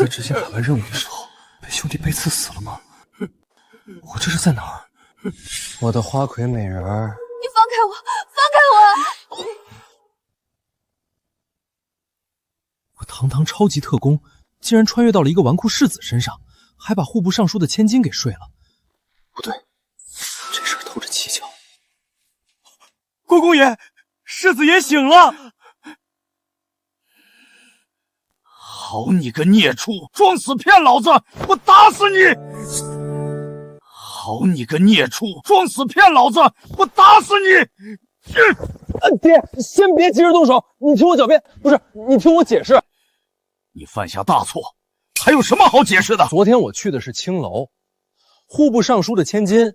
执行海外任务的时候被兄弟背刺死了吗？我这是在哪儿？我的花魁美人儿，你放开我，放开我！我堂堂超级特工，竟然穿越到了一个纨绔世子身上，还把户部尚书的千金给睡了。不对，这事儿透着蹊跷。国公爷，世子爷醒了！好你个孽畜，装死骗老子！我打死你！好你个孽畜，装死骗老子！我打死你！爹，先别急着动手，你听我狡辩，不是，你听我解释。你犯下大错，还有什么好解释的？昨天我去的是青楼，户部尚书的千金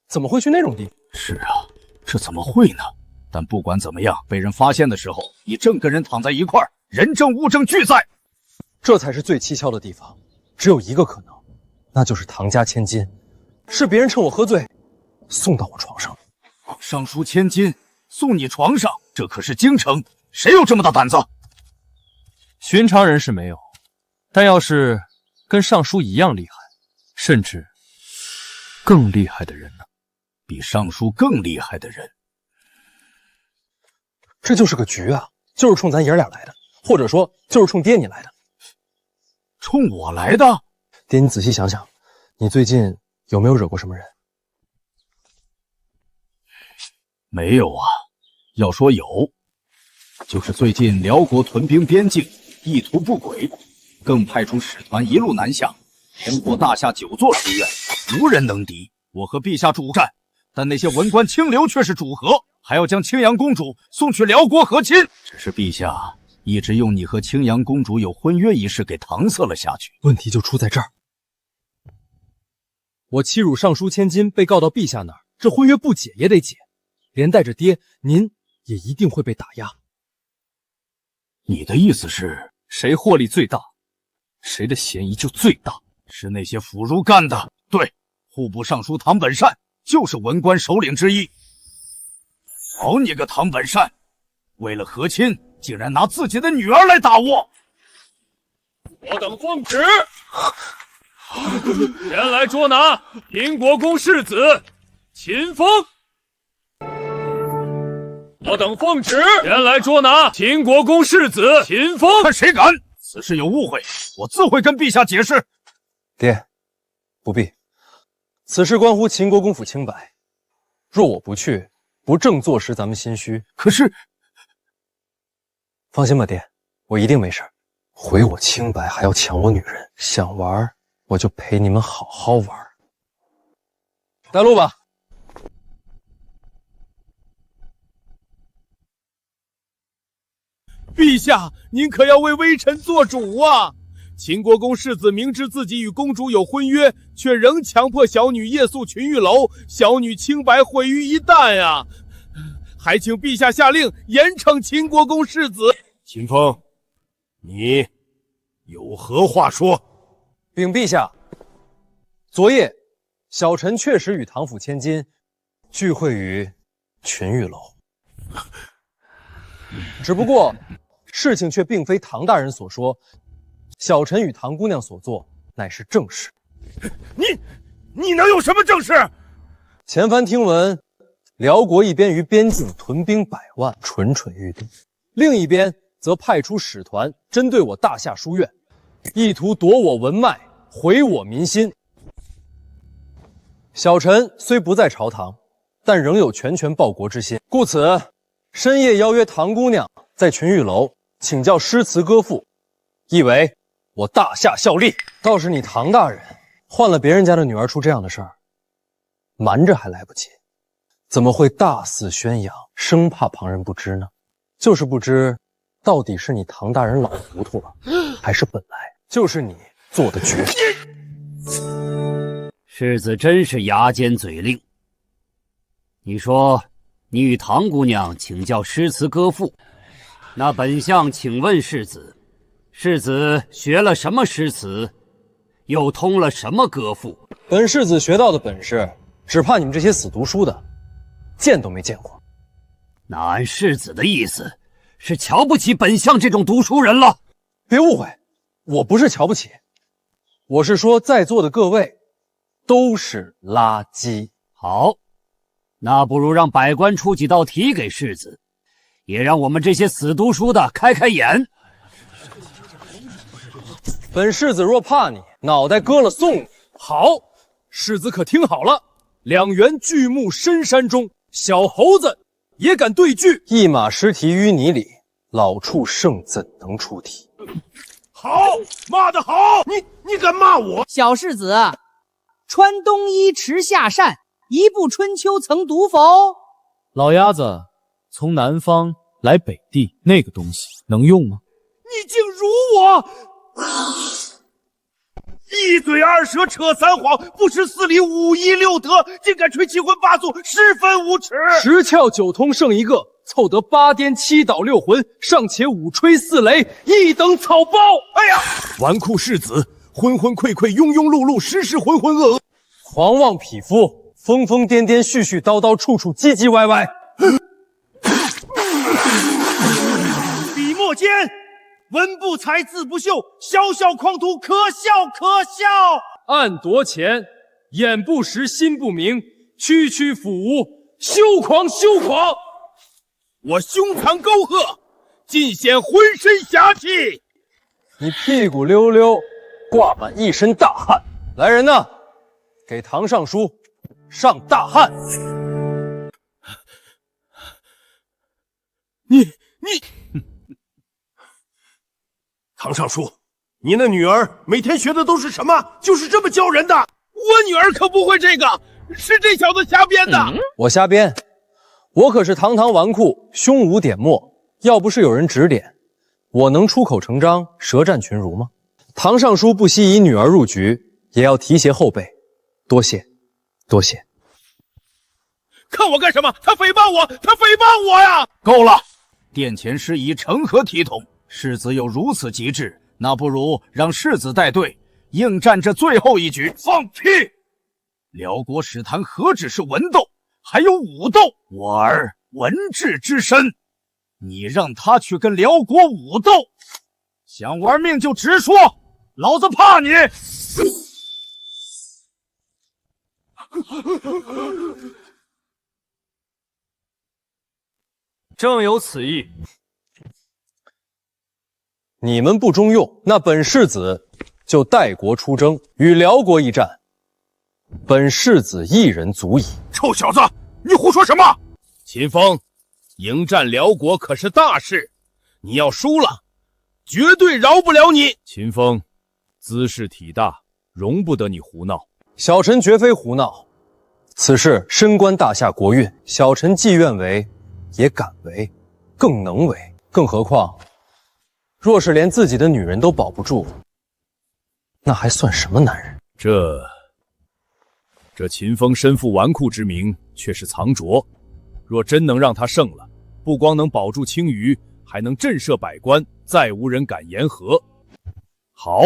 怎么会去那种地方？是啊，这怎么会呢？但不管怎么样，被人发现的时候，你正跟人躺在一块儿，人证物证俱在，这才是最蹊跷的地方。只有一个可能，那就是唐家千金是别人趁我喝醉送到我床上。尚书千金送你床上，这可是京城，谁有这么大胆子？寻常人是没有，但要是跟尚书一样厉害，甚至更厉害的人呢？比尚书更厉害的人，这就是个局啊，就是冲咱爷俩来的，或者说就是冲爹你来的。冲我来的？爹，你仔细想想，你最近有没有惹过什么人？没有啊，要说有，就是最近辽国屯兵边境，意图不轨，更派出使团一路南下，连破大夏9座书院，无人能敌。我和陛下主战，但那些文官清流却是主和，还要将青阳公主送去辽国和亲。只是陛下一直用你和青阳公主有婚约一事给搪塞了下去。问题就出在这儿，我欺辱尚书千金被告到陛下那儿，这婚约不解也得解，连带着爹您也一定会被打压。你的意思是，谁获利最大，谁的嫌疑就最大？是那些腐儒干的。对，户部尚书唐本善就是文官首领之一。好你个唐本善，为了和亲，竟然拿自己的女儿来打我！我等奉旨，前来捉拿平国公世子秦风。我等奉旨，前来捉拿秦国公世子秦风。看谁敢！此事有误会，我自会跟陛下解释。爹，不必，此事关乎秦国公府清白，若我不去，不正坐实咱们心虚。可是，放心吧，爹，我一定没事。毁我清白还要抢我女人，想玩我就陪你们好好玩。带路吧。陛下，您可要为微臣做主啊！秦国公世子明知自己与公主有婚约，却仍强迫小女夜宿群玉楼，小女清白毁于一旦呀！还请陛下下令严惩秦国公世子。秦风，你有何话说？禀陛下，昨夜小臣确实与唐府千金聚会于群玉楼，只不过事情却并非唐大人所说，小臣与唐姑娘所做乃是正事。你能有什么正事？前番听闻，辽国一边于边境屯兵100万，蠢蠢欲动；另一边则派出使团针对我大夏书院，意图夺我文脉，毁我民心。小臣虽不在朝堂，但仍有全权报国之心，故此深夜邀约唐姑娘在群玉楼请教诗词歌赋，意为我大夏效力。倒是你唐大人换了别人家的女儿出这样的事儿，瞒着还来不及，怎么会大肆宣扬，生怕旁人不知呢？就是不知到底是你唐大人老糊涂了，还是本来就是你做的绝。世子真是牙尖嘴利。你说你与唐姑娘请教诗词歌赋，那本相请问世子，世子学了什么诗词，又通了什么歌赋？本世子学到的本事，只怕你们这些死读书的见都没见过。那按世子的意思，是瞧不起本相这种读书人了。别误会，我不是瞧不起，我是说在座的各位都是垃圾。好，那不如让百官出几道题给世子，也让我们这些死读书的开开眼。本世子若怕你，脑袋割了送你。好，世子可听好了，两员巨木深山中，小猴子也敢对句。一马失蹄淤泥里，老畜剩怎能出题？好，骂得好！你敢骂我？小世子，穿冬衣，持夏扇，一部春秋曾读否？老鸭子从南方来北地，那个东西能用吗？你竟辱我！一嘴二舌扯三谎，不识四礼五义六德，竟敢吹七荤八素，十分无耻！十窍九通剩一个，凑得八颠七倒六魂，尚且五吹四擂，一等草包！哎呀，纨绔世子，昏昏聩聩，庸庸碌碌，时时浑浑噩噩，狂妄匹夫，疯疯癫癫，絮絮叨叨，处处唧唧歪歪。笔墨间，文不才，字不秀，小小狂徒，可笑可笑！暗夺钱，眼不识，心不明，区区腐屋，休狂休狂！我胸膛沟壑，尽显浑身侠气。你屁股溜溜，挂满一身大汗。来人呐，给唐尚书上大汗。你，唐尚书，你那女儿每天学的都是什么？就是这么教人的？我女儿可不会这个，是这小子瞎编的。我瞎编，我可是堂堂纨绔，胸无点墨。要不是有人指点，我能出口成章，舌战群儒吗？唐尚书不惜以女儿入局，也要提携后辈。多谢，多谢。看我干什么？他诽谤我，他诽谤我呀！够了，殿前事宜成何体统？世子有如此机智，那不如让世子带队应战这最后一局。放屁！辽国史坛何止是文斗，还有武斗。我儿文治之身，你让他去跟辽国武斗，想玩命就直说，老子怕你！正有此意。你们不中用，那本世子就带国出征，与辽国一战，本世子一人足矣。臭小子，你胡说什么？秦风，迎战辽国可是大事，你要输了，绝对饶不了你。秦风，姿势体大，容不得你胡闹。小臣绝非胡闹，此事深关大夏国运，小臣既愿为，也敢为，更能为。更何况，若是连自己的女人都保不住，那还算什么男人？这秦风身负纨绔之名，却是藏拙。若真能让他胜了，不光能保住青鱼，还能震慑百官，再无人敢言和。好，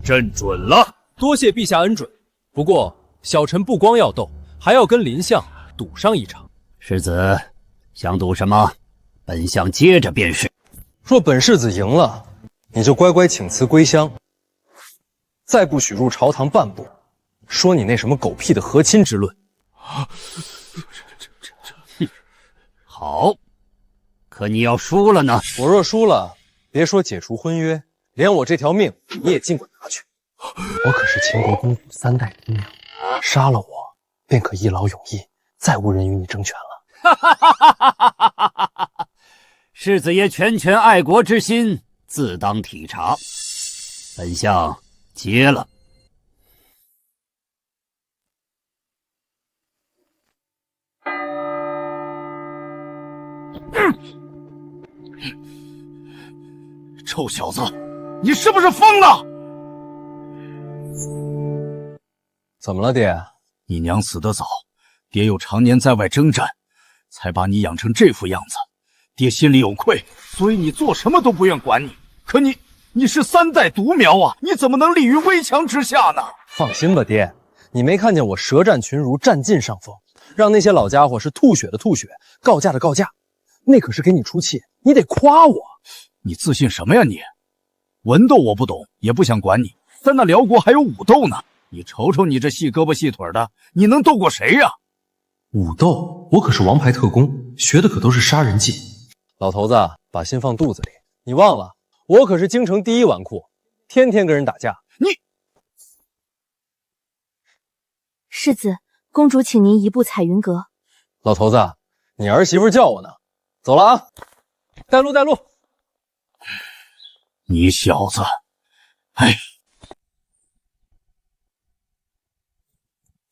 朕准了。多谢陛下恩准。不过小臣不光要斗，还要跟林相赌上一场。世子想赌什么？本相接着便是。若本世子赢了，你就乖乖请辞归乡，再不许入朝堂半步，说你那什么狗屁的和亲之论。好，可你要输了呢？我若输了，别说解除婚约，连我这条命你也尽管拿去。我可是秦国公主3代嫡娘，杀了我便可一劳永逸，再无人与你争权了。世子爷拳拳爱国之心，自当体察。本相接了。臭小子，你是不是疯了？怎么了，爹？你娘死得早，爹又常年在外征战，才把你养成这副样子。爹心里有愧，所以你做什么都不愿管你。可你是3代独苗啊，你怎么能立于危墙之下呢？放心吧，爹，你没看见我舌战群儒，占尽上风，让那些老家伙是吐血的吐血，告假的告假，那可是给你出气，你得夸我。你自信什么呀你？文斗我不懂，也不想管你。但那辽国还有武斗呢，你瞅瞅你这细胳膊细腿的，你能斗过谁呀？武斗，我可是王牌特工，学的可都是杀人技。老头子，把心放肚子里，你忘了，我可是京城第一纨绔，天天跟人打架。世子，公主请您移步彩云阁。老头子，你儿媳妇叫我呢，走了啊，带路带路。你小子，哎，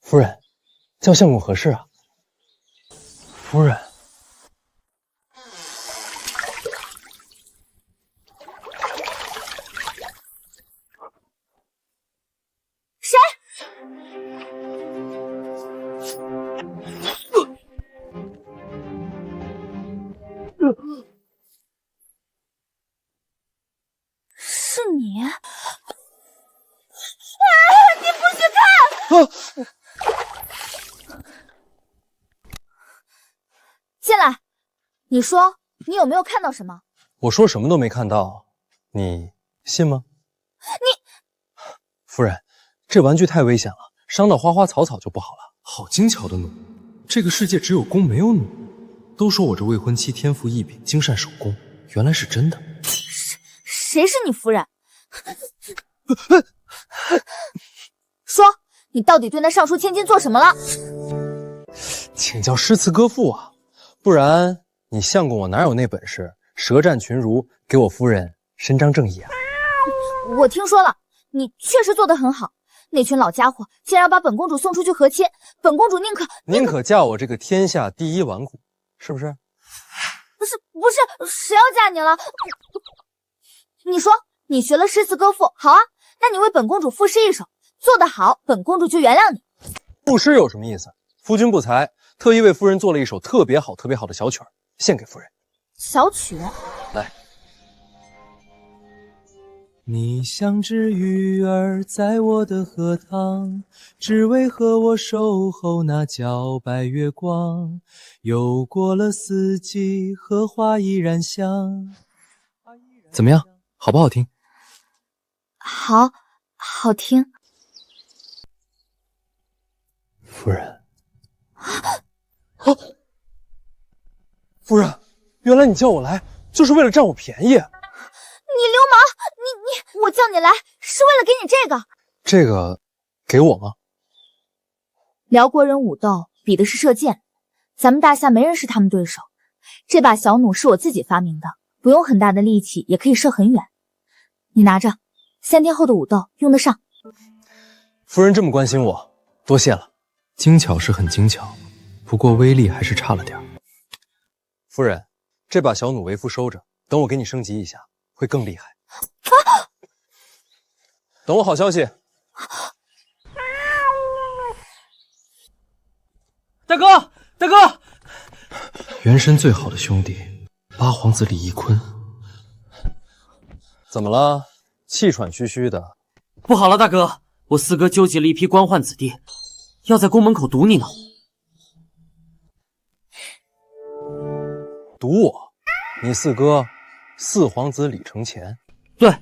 夫人，叫相公何事啊？夫人，谁？是你？你不许看！进来，你说你有没有看到什么？我说什么都没看到，你信吗？夫人，这玩具太危险了，伤到花花草草就不好了。好精巧的弩，这个世界只有弓没有弩。都说我这未婚妻天赋异禀，精善手工，原来是真的。谁是你夫人？说，你到底对那尚书千金做什么了？请教诗词歌赋啊，不然你相公我哪有那本事舌战群儒，给我夫人伸张正义啊？我听说了，你确实做得很好。那群老家伙竟然把本公主送出去和亲，本公主宁可嫁我这个天下第一纨绔，是不是？不是，谁要嫁你了？你说你学了诗词歌赋，好啊，那你为本公主赋诗一首，做得好，本公主就原谅你。赋诗有什么意思？夫君不才，特意为夫人做了一首特别好的小曲儿，献给夫人。小曲，来。你像只鱼儿在我的荷塘，只为和我守候那皎白月光。又过了四季，荷花依然香。怎么样，好不好听？好听。夫人，夫人，原来你叫我来就是为了占我便宜。你流氓！我叫你来是为了给你这个。这个给我吗？辽国人武斗比的是射箭，咱们大夏没人是他们对手。这把小弩是我自己发明的，不用很大的力气也可以射很远。你拿着，3天后的武斗用得上。夫人这么关心我，多谢了。精巧是很精巧，不过威力还是差了点。夫人，这把小弩为夫收着，等我给你升级一下，会更厉害。等我好消息。大哥！原神最好的兄弟，八皇子李易坤。怎么了？气喘吁吁的。不好了，大哥，我四哥纠集了一批官宦子弟，要在宫门口堵你呢。堵我？你四哥，四皇子李承乾？对，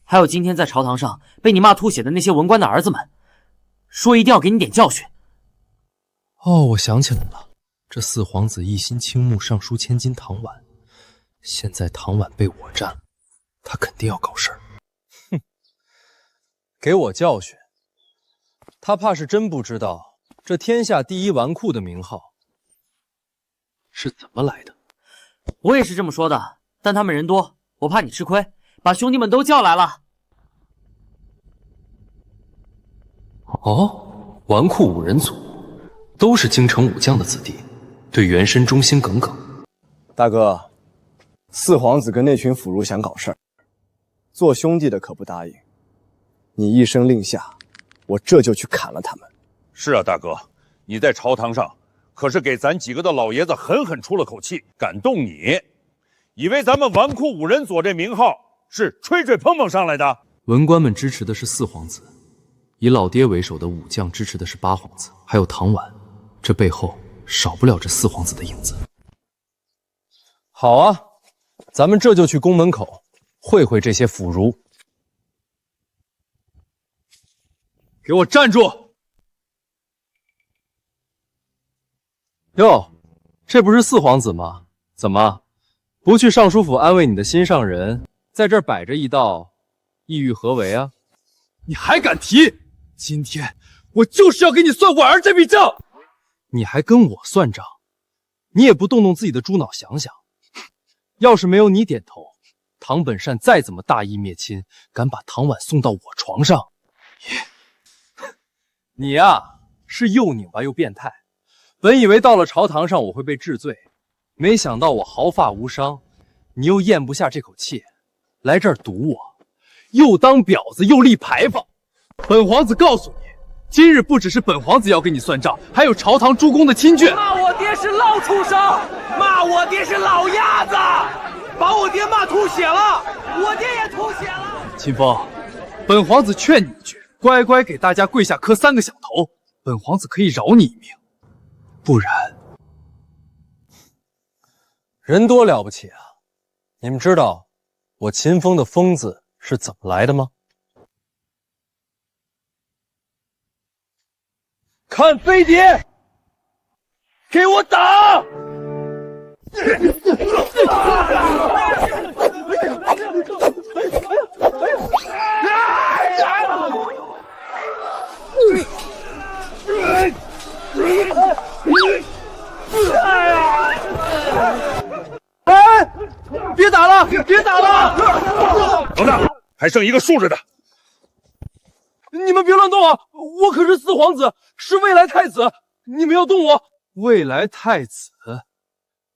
还有今天在朝堂上被你骂吐血的那些文官的儿子们，说一定要给你点教训。哦，我想起来了，这四皇子一心倾慕尚书千金唐婉，现在唐婉被我占了，他肯定要搞事儿。哼，给我教训？他怕是真不知道这天下第一纨绔的名号是怎么来的。我也是这么说的，但他们人多，我怕你吃亏，把兄弟们都叫来了。哦，纨绔五人组，都是京城武将的子弟，对原身忠心耿耿。大哥，四皇子跟那群腐儒想搞事儿，做兄弟的可不答应。你一声令下，我这就去砍了他们。是啊，大哥，你在朝堂上可是给咱几个的老爷子狠狠出了口气，感动你，以为咱们纨绔五人组这名号是吹吹捧捧上来的。文官们支持的是四皇子，以老爹为首的武将支持的是八皇子，还有唐婉，这背后少不了这四皇子的影子。好啊，咱们这就去宫门口会会这些腐儒。给我站住！哟，这不是四皇子吗？怎么不去尚书府安慰你的心上人，在这儿摆着一道，意欲何为啊？你还敢提？今天我就是要给你算婉儿这笔账！你还跟我算账？你也不动动自己的猪脑想想，要是没有你点头，唐本善再怎么大义灭亲，敢把唐婉送到我床上？你呀，是又拧巴又变态。本以为到了朝堂上我会被治罪，没想到我毫发无伤，你又咽不下这口气，来这儿堵我，又当婊子又立牌坊。本皇子告诉你，今日不只是本皇子要跟你算账，还有朝堂诸公的亲眷。骂我爹是老畜生，骂我爹是老鸭子，把我爹骂吐血了，我爹也吐血了。秦风，本皇子劝你一句，乖乖给大家跪下磕3个响头，本皇子可以饶你一命。不然，人多了不起啊！你们知道我秦风的风字是怎么来的吗？看飞碟，给我打！哎，别打了，别打了！老大，还剩一个竖着的。你们别乱动啊！我可是四皇子，是未来太子，你们要动我，未来太子，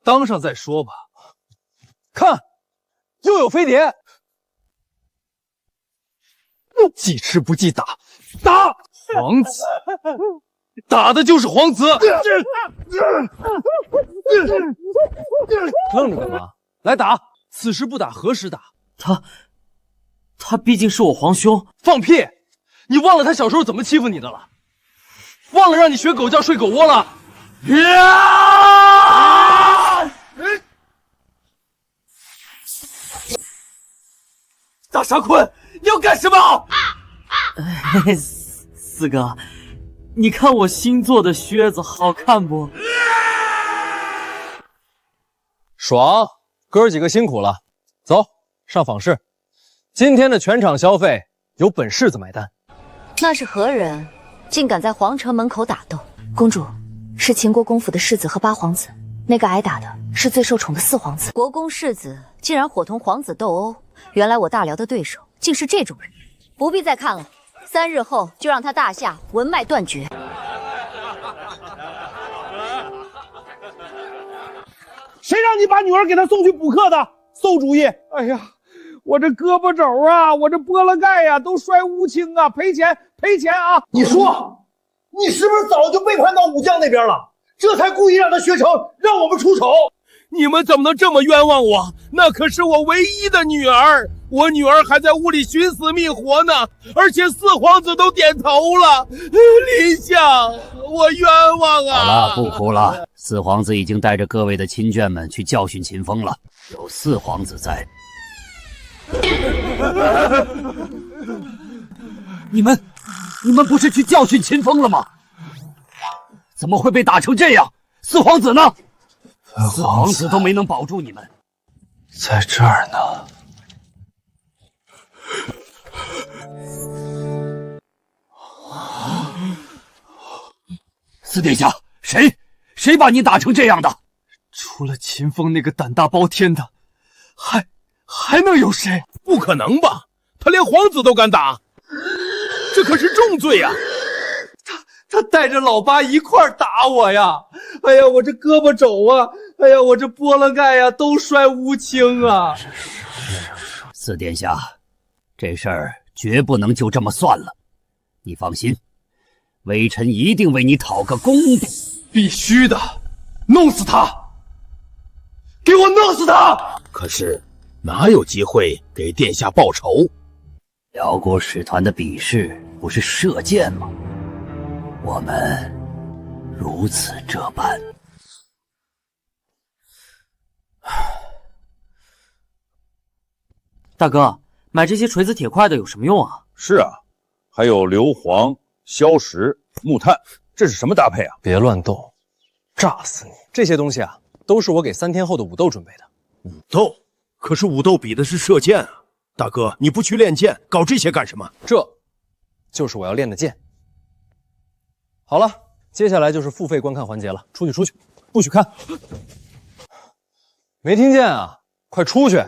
当上再说吧。看，又有飞碟，记吃不记打，打皇子，打的就是皇子。愣着干嘛？来打！此时不打何时打？他毕竟是我皇兄。放屁！你忘了他小时候怎么欺负你的了？忘了让你学狗叫睡狗窝了？大傻坤，你要干什么？四哥，你看我新做的靴子好看不？爽，哥儿几个辛苦了，走上坊市。今天的全场消费由本世子买单。那是何人，竟敢在皇城门口打斗？公主，是秦国公府的世子和八皇子，那个挨打的是最受宠的四皇子。国公世子竟然伙同皇子斗殴，原来我大辽的对手竟是这种人。不必再看了，3日后就让他大夏文脉断绝。谁让你把女儿给他送去补课的？馊主意！哎呀，我这胳膊肘啊，我这拨了盖呀，都摔乌青啊，赔钱啊！你说，你是不是早就背叛到武将那边了？这才故意让他学成，让我们出丑。你们怎么能这么冤枉我？那可是我唯一的女儿，我女儿还在屋里寻死觅活呢，而且四皇子都点头了。林相，我冤枉啊！好了，不哭了。四皇子已经带着各位的亲眷们去教训秦风了，有四皇子在。你们不是去教训秦风了吗？怎么会被打成这样？四皇子呢？四皇子都没能保住你们，在这儿呢。四殿下，谁把你打成这样的？除了秦风那个胆大包天的，还能有谁？不可能吧？他连皇子都敢打，这可是重罪呀！他带着老八一块打我呀！哎呀，我这胳膊肘啊，哎呀，我这拨了盖呀，都摔乌青啊！四殿下，这事儿绝不能就这么算了。你放心，微臣一定为你讨个公道。必须的，弄死他！给我弄死他！可是哪有机会给殿下报仇？辽国使团的比试不是射箭吗？我们如此这般。大哥，买这些锤子铁块的有什么用啊？是啊，还有硫磺、硝石、木炭，这是什么搭配啊？别乱动，炸死你！这些东西啊，都是我给3天后的武斗准备的。武斗？可是武斗比的是射箭啊！大哥，你不去练剑，搞这些干什么？这就是我要练的剑。好了，接下来就是付费观看环节了。出去，不许看！没听见啊？快出去！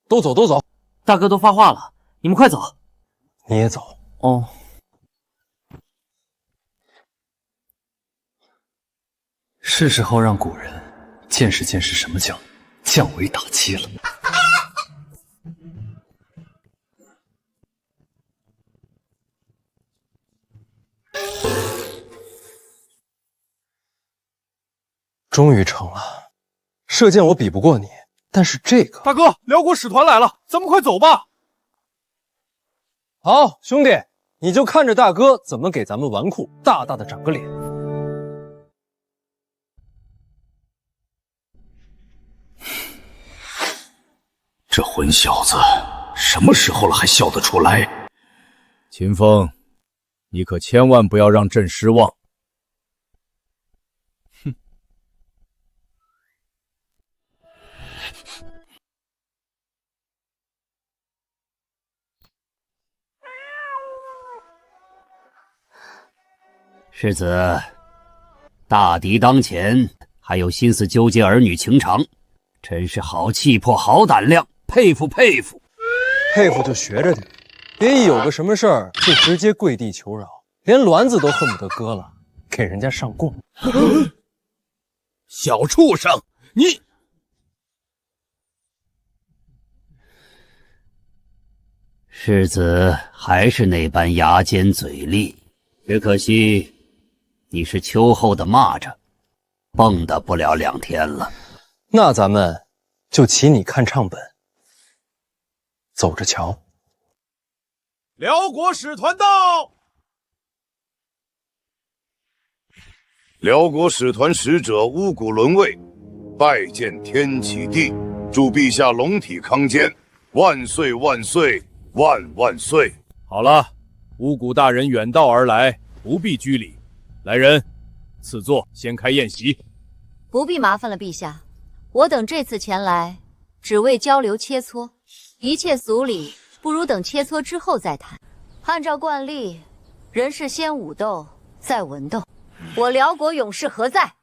都走！大哥都发话了，你们快走。你也走。哦。是时候让古人见识见识什么叫降维打击了。终于成了，射箭我比不过你，但是这个……大哥，辽国使团来了，咱们快走吧。好，兄弟，你就看着大哥怎么给咱们纨绔大大的长个脸。这混小子什么时候了还笑得出来？秦风，你可千万不要让朕失望。世子，大敌当前，还有心思纠结儿女情长，真是好气魄，好胆量，佩服佩服。佩服就学着点，别一有个什么事儿就直接跪地求饶，连鸾子都恨不得割了，给人家上供。小畜生，你！世子还是那般牙尖嘴利，只可惜你是秋后的蚂蚱，蹦跶不了2天了。那咱们就骑你看唱本，走着瞧。辽国使团到！辽国使团使者乌古伦卫，拜见天启帝，祝陛下龙体康健，万岁万岁万万岁！好了，乌古大人远道而来，不必拘礼。来人，赐座，先开宴席。不必麻烦了，陛下。我等这次前来，只为交流切磋，一切俗礼不如等切磋之后再谈。按照惯例，人是先武斗，再文斗。我辽国勇士何在？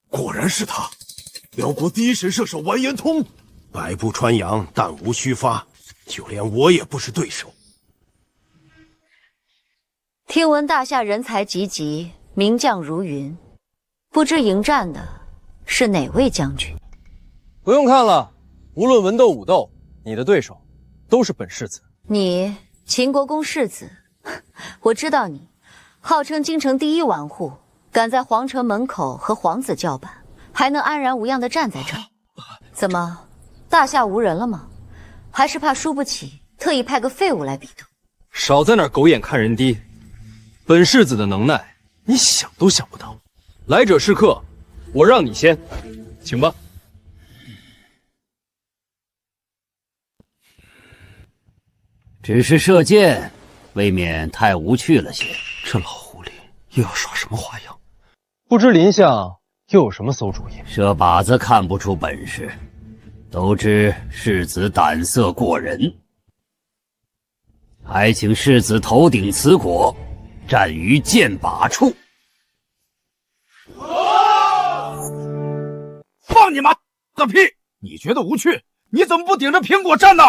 果然是他，辽国第一神射手完颜通，百步穿杨，弹无虚发，就连我也不是对手。听闻大夏人才济济，名将如云，不知迎战的是哪位将军？不用看了，无论文斗武斗，你的对手都是本世子。你秦国公世子，我知道你，号称京城第一纨绔，敢在皇城门口和皇子叫板，还能安然无恙地站在这儿。怎么，大夏无人了吗？还是怕输不起，特意派个废物来比斗？少在那儿狗眼看人低，本世子的能耐，你想都想不到。来者是客，我让你先，请吧。只是射箭，未免太无趣了些。这老狐狸又要耍什么花样？不知林相又有什么馊主意？射靶子看不出本事，都知世子胆色过人，还请世子头顶此果，战于箭靶处。放你妈个屁！你觉得无趣？你怎么不顶着苹果站呢？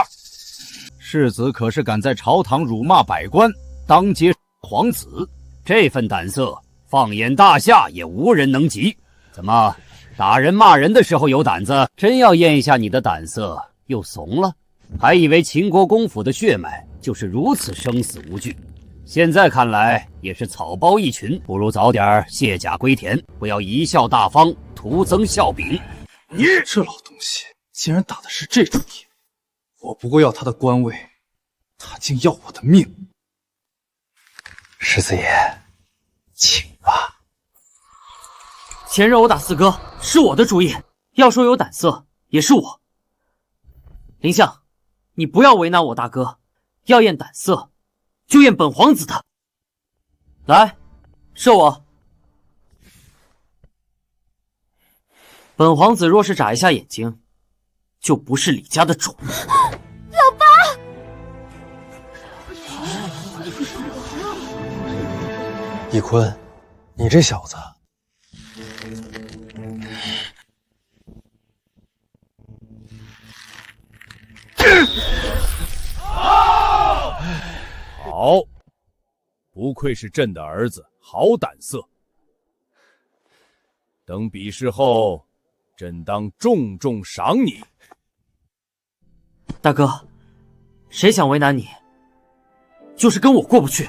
世子可是敢在朝堂辱骂百官，当街皇子，这份胆色，放眼大夏也无人能及。怎么打人骂人的时候有胆子，真要验一下你的胆色又怂了？还以为秦国公府的血脉就是如此生死无惧，现在看来也是草包一群，不如早点卸甲归田，不要贻笑大方，徒增笑柄。你这老东西竟然打的是这主意！我不过要他的官位，他竟要我的命。世子爷，请吧。前让我打四哥是我的主意，要说有胆色也是我。林相，你不要为难我大哥，要验胆色，就验本皇子的。来，射我。本皇子若是眨一下眼睛，就不是李家的主。老爸！翊坤，你这小子，好，不愧是朕的儿子，好胆色。等比试后，朕当重重赏你。大哥，谁想为难你，就是跟我过不去。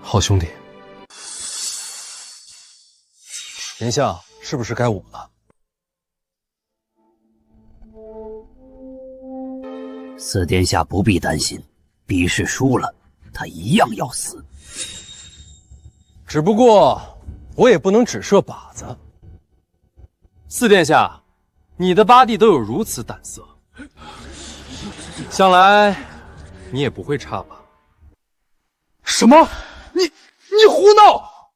好兄弟，殿下是不是该我了？四殿下不必担心，比试输了，他一样要死。只不过我也不能只射靶子。四殿下，你的八弟都有如此胆色，想来你也不会差吧？什么？你胡闹！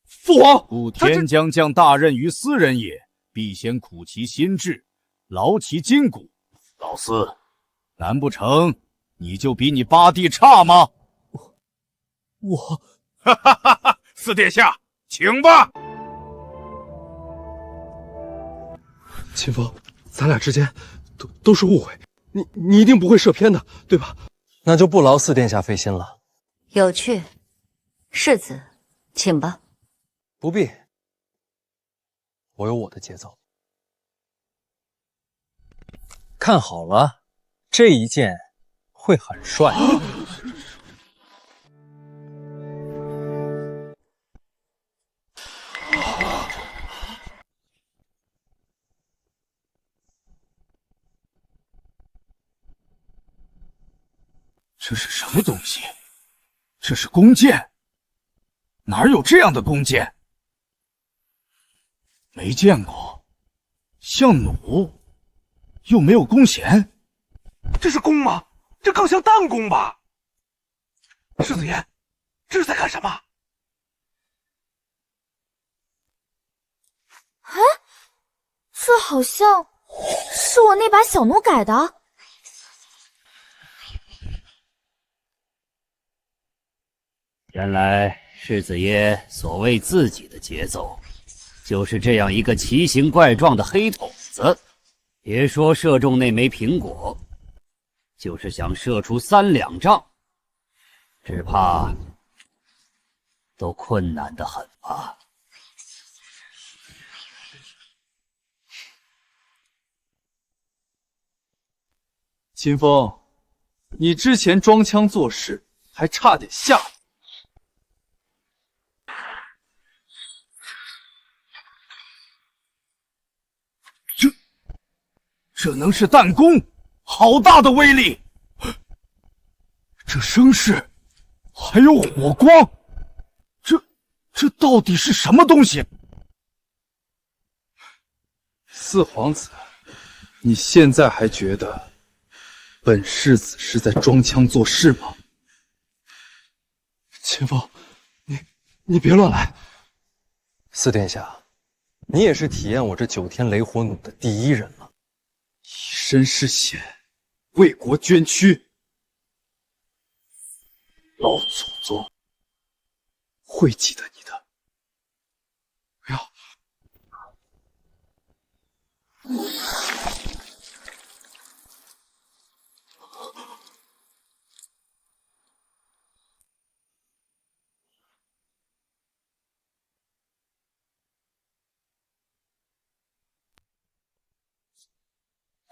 父皇，故天将降大任于斯人也，必先苦其心志，劳其筋骨。老四，难不成你就比你八弟差吗？我，四殿下，请吧。秦风，咱俩之间都是误会，你一定不会射偏的，对吧？那就不劳四殿下费心了。有趣，世子，请吧。不必，我有我的节奏。看好了，这一箭会很帅。这是什么东西？这是弓箭？哪有这样的弓箭？没见过，像弩，又没有弓弦。这是弓吗？这更像弹弓吧？世子爷，这是在干什么？哎，这好像是我那把小弩改的。原来世子爷所谓自己的节奏，就是这样一个奇形怪状的黑筒子。别说射中那枚苹果，就是想射出3两丈，只怕都困难得很吧。秦风，你之前装腔作势，还差点吓我。这能是弹弓？好大的威力！这声势，还有火光，这到底是什么东西？四皇子，你现在还觉得本世子是在装腔作势吗？秦风，你别乱来。四殿下，你也是体验我这9天雷火弩的第一人了。以身试险，为国捐躯，老祖宗会记得你的。不要！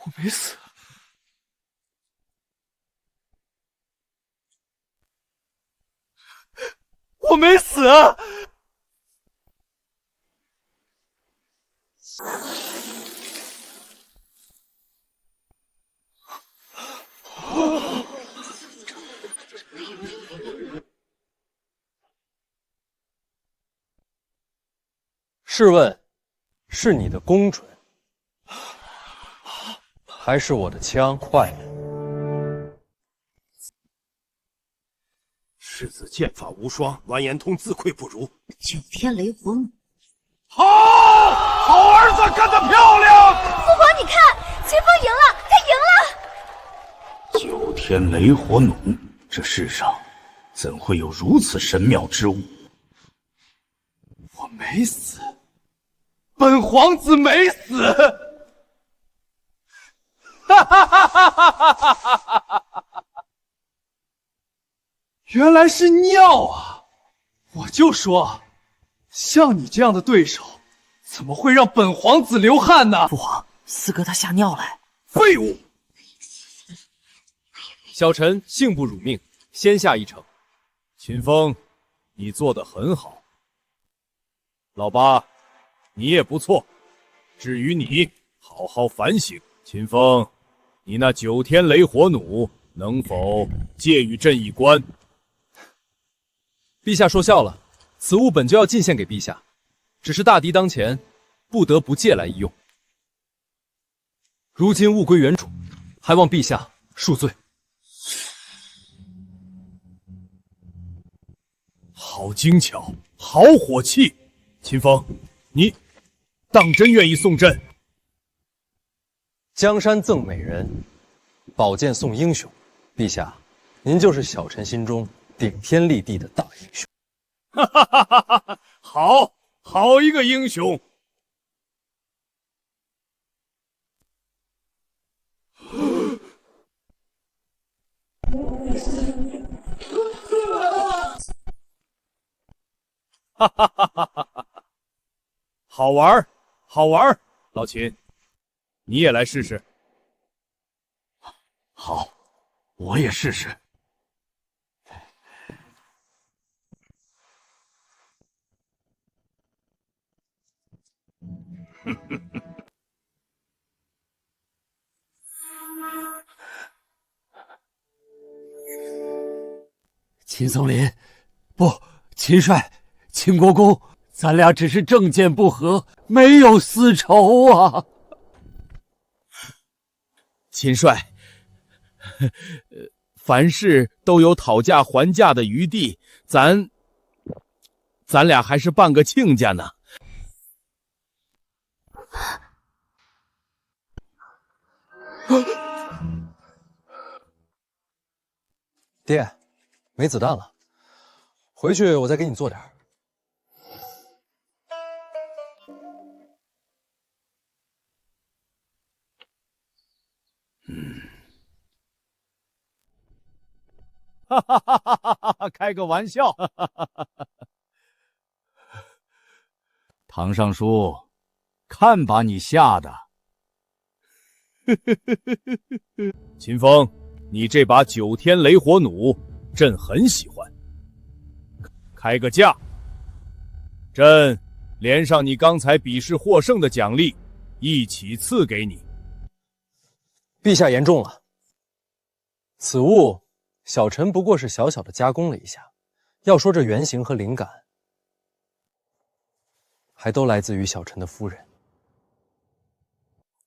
我没死。我没死啊！试问，是你的弓准，还是我的枪快呢？世子剑法无双，完颜通自愧不如。九天雷火弩，好，好儿子干得漂亮！父皇，你看，秦风赢了，他赢了！九天雷火弩，这世上怎会有如此神妙之物？我没死，本皇子没死。哈哈哈哈哈哈！原来是尿啊！我就说，像你这样的对手，怎么会让本皇子流汗呢？父皇，四哥他吓尿了。废物！小臣幸不辱命，先下一城。秦风，你做得很好。老八，你也不错。至于你，好好反省。秦风，你那九天雷火弩能否借与朕一观？陛下说笑了，此物本就要进献给陛下，只是大敌当前，不得不借来一用。如今物归原主，还望陛下恕罪。好精巧，好火气！秦风，你当真愿意送朕？江山赠美人，宝剑送英雄。陛下，您就是小臣心中顶天立地的大英雄。哈哈哈哈哈！好，好一个英雄！哈哈哈哈哈哈！好玩，好玩！老秦，你也来试试。好，我也试试。秦松林，不，秦帅，秦国公，咱俩只是政见不合，没有私仇啊。秦帅，凡事都有讨价还价的余地，咱俩还是办个亲家呢。爹，没子弹了，回去我再给你做点儿。哈哈哈哈哈哈！开个玩笑。唐尚书，看把你吓的！秦风，你这把九天雷火弩，朕很喜欢。开个价，朕连上你刚才比试获胜的奖励，一起赐给你。陛下言重了，此物小臣不过是小小的加工了一下，要说这原型和灵感，还都来自于小臣的夫人。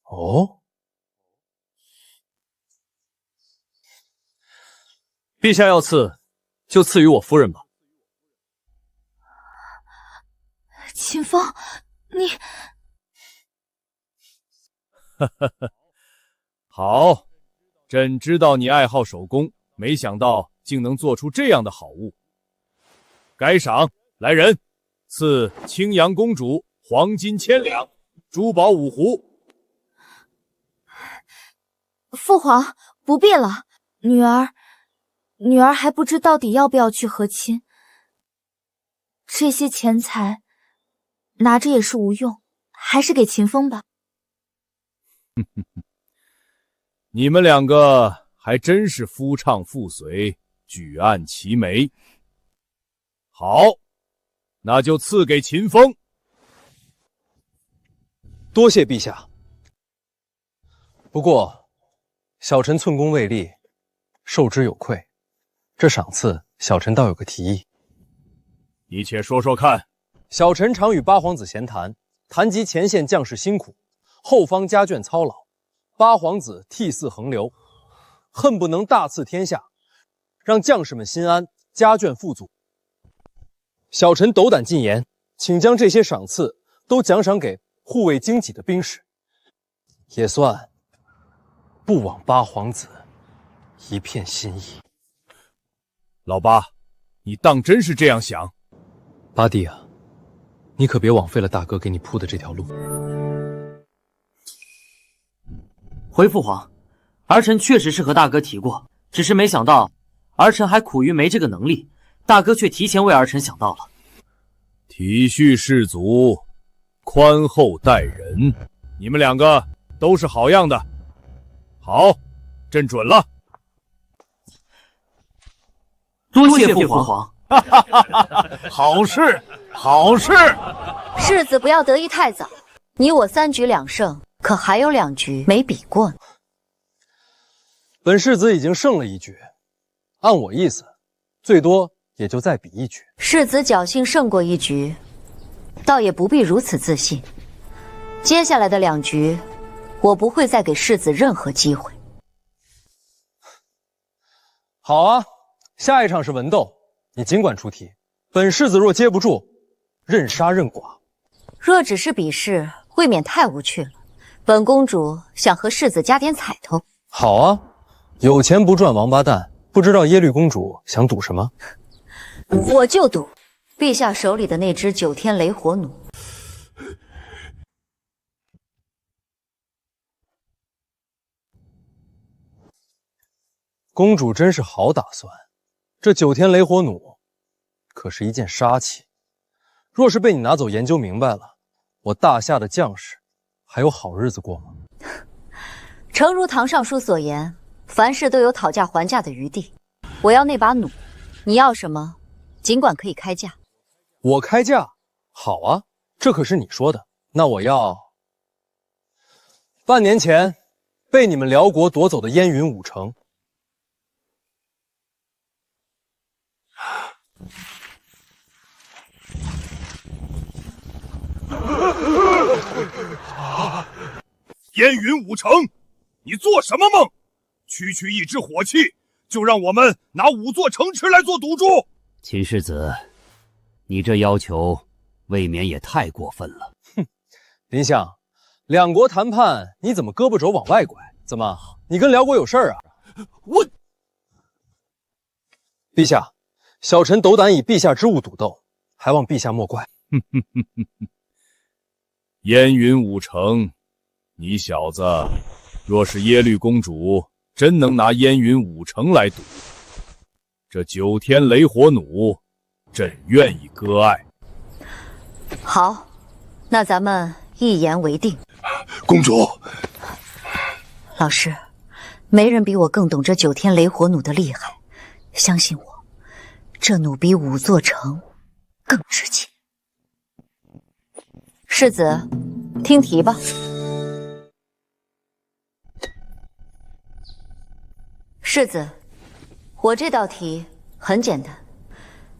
哦，陛下要赐，就赐予我夫人吧。秦风，你……好，朕知道你爱好手工，没想到竟能做出这样的好物。该赏，来人，赐青阳公主黄金1000两，珠宝5壶。父皇不必了，女儿还不知到底要不要去和亲，这些钱财拿着也是无用，还是给秦风吧。你们两个还真是夫唱妇随，举案齐眉。好，那就赐给秦风。多谢陛下。不过，小臣寸功未立，受之有愧。这赏赐，小臣倒有个提议。你且说说看。小臣常与八皇子闲谈，谈及前线将士辛苦，后方家眷操劳，八皇子涕泗横流，恨不能大赐天下，让将士们心安，家眷富足。小臣斗胆进言，请将这些赏赐都奖赏给护卫荆棘的兵士，也算不枉八皇子一片心意。老八，你当真是这样想？八弟啊，你可别枉费了大哥给你铺的这条路。回父皇，儿臣确实是和大哥提过，只是没想到儿臣还苦于没这个能力，大哥却提前为儿臣想到了。体恤士卒，宽厚待人，你们两个都是好样的。好，朕准了。多谢父皇。好事，好事。世子不要得意太早，你我3局2胜，可还有2局没比过呢。本世子已经胜了1局，按我意思，最多也就再比1局。世子侥幸胜过1局，倒也不必如此自信。接下来的2局，我不会再给世子任何机会。好啊，下一场是文斗，你尽管出题。本世子若接不住，任杀任剐。若只是比试，未免太无趣了。本公主想和世子加点彩头。好啊，有钱不赚王八蛋。不知道耶律公主想赌什么？我就赌陛下手里的那只9天雷火弩。公主真是好打算，这9天雷火弩可是一件杀器，若是被你拿走研究明白了，我大夏的将士还有好日子过吗？诚如唐尚书所言，凡事都有讨价还价的余地。我要那把弩，你要什么，尽管可以开价。我开价？好啊，这可是你说的。那我要半年前被你们辽国夺走的燕云5城。燕云5城，你做什么梦？区区一支火器，就让我们拿5座城池来做赌注？秦世子，你这要求未免也太过分了。哼，林相，两国谈判，你怎么胳膊肘往外拐？怎么，你跟辽国有事儿啊？我，陛下，小臣斗胆以陛下之物赌斗，还望陛下莫怪。燕云5城，你小子若是耶律公主真能拿燕云5城来赌，这9天雷火弩，朕愿意割爱。好，那咱们一言为定。公主，老师，没人比我更懂这9天雷火弩的厉害，相信我，这弩比5座城更值钱。世子，听题吧。世子，我这道题很简单，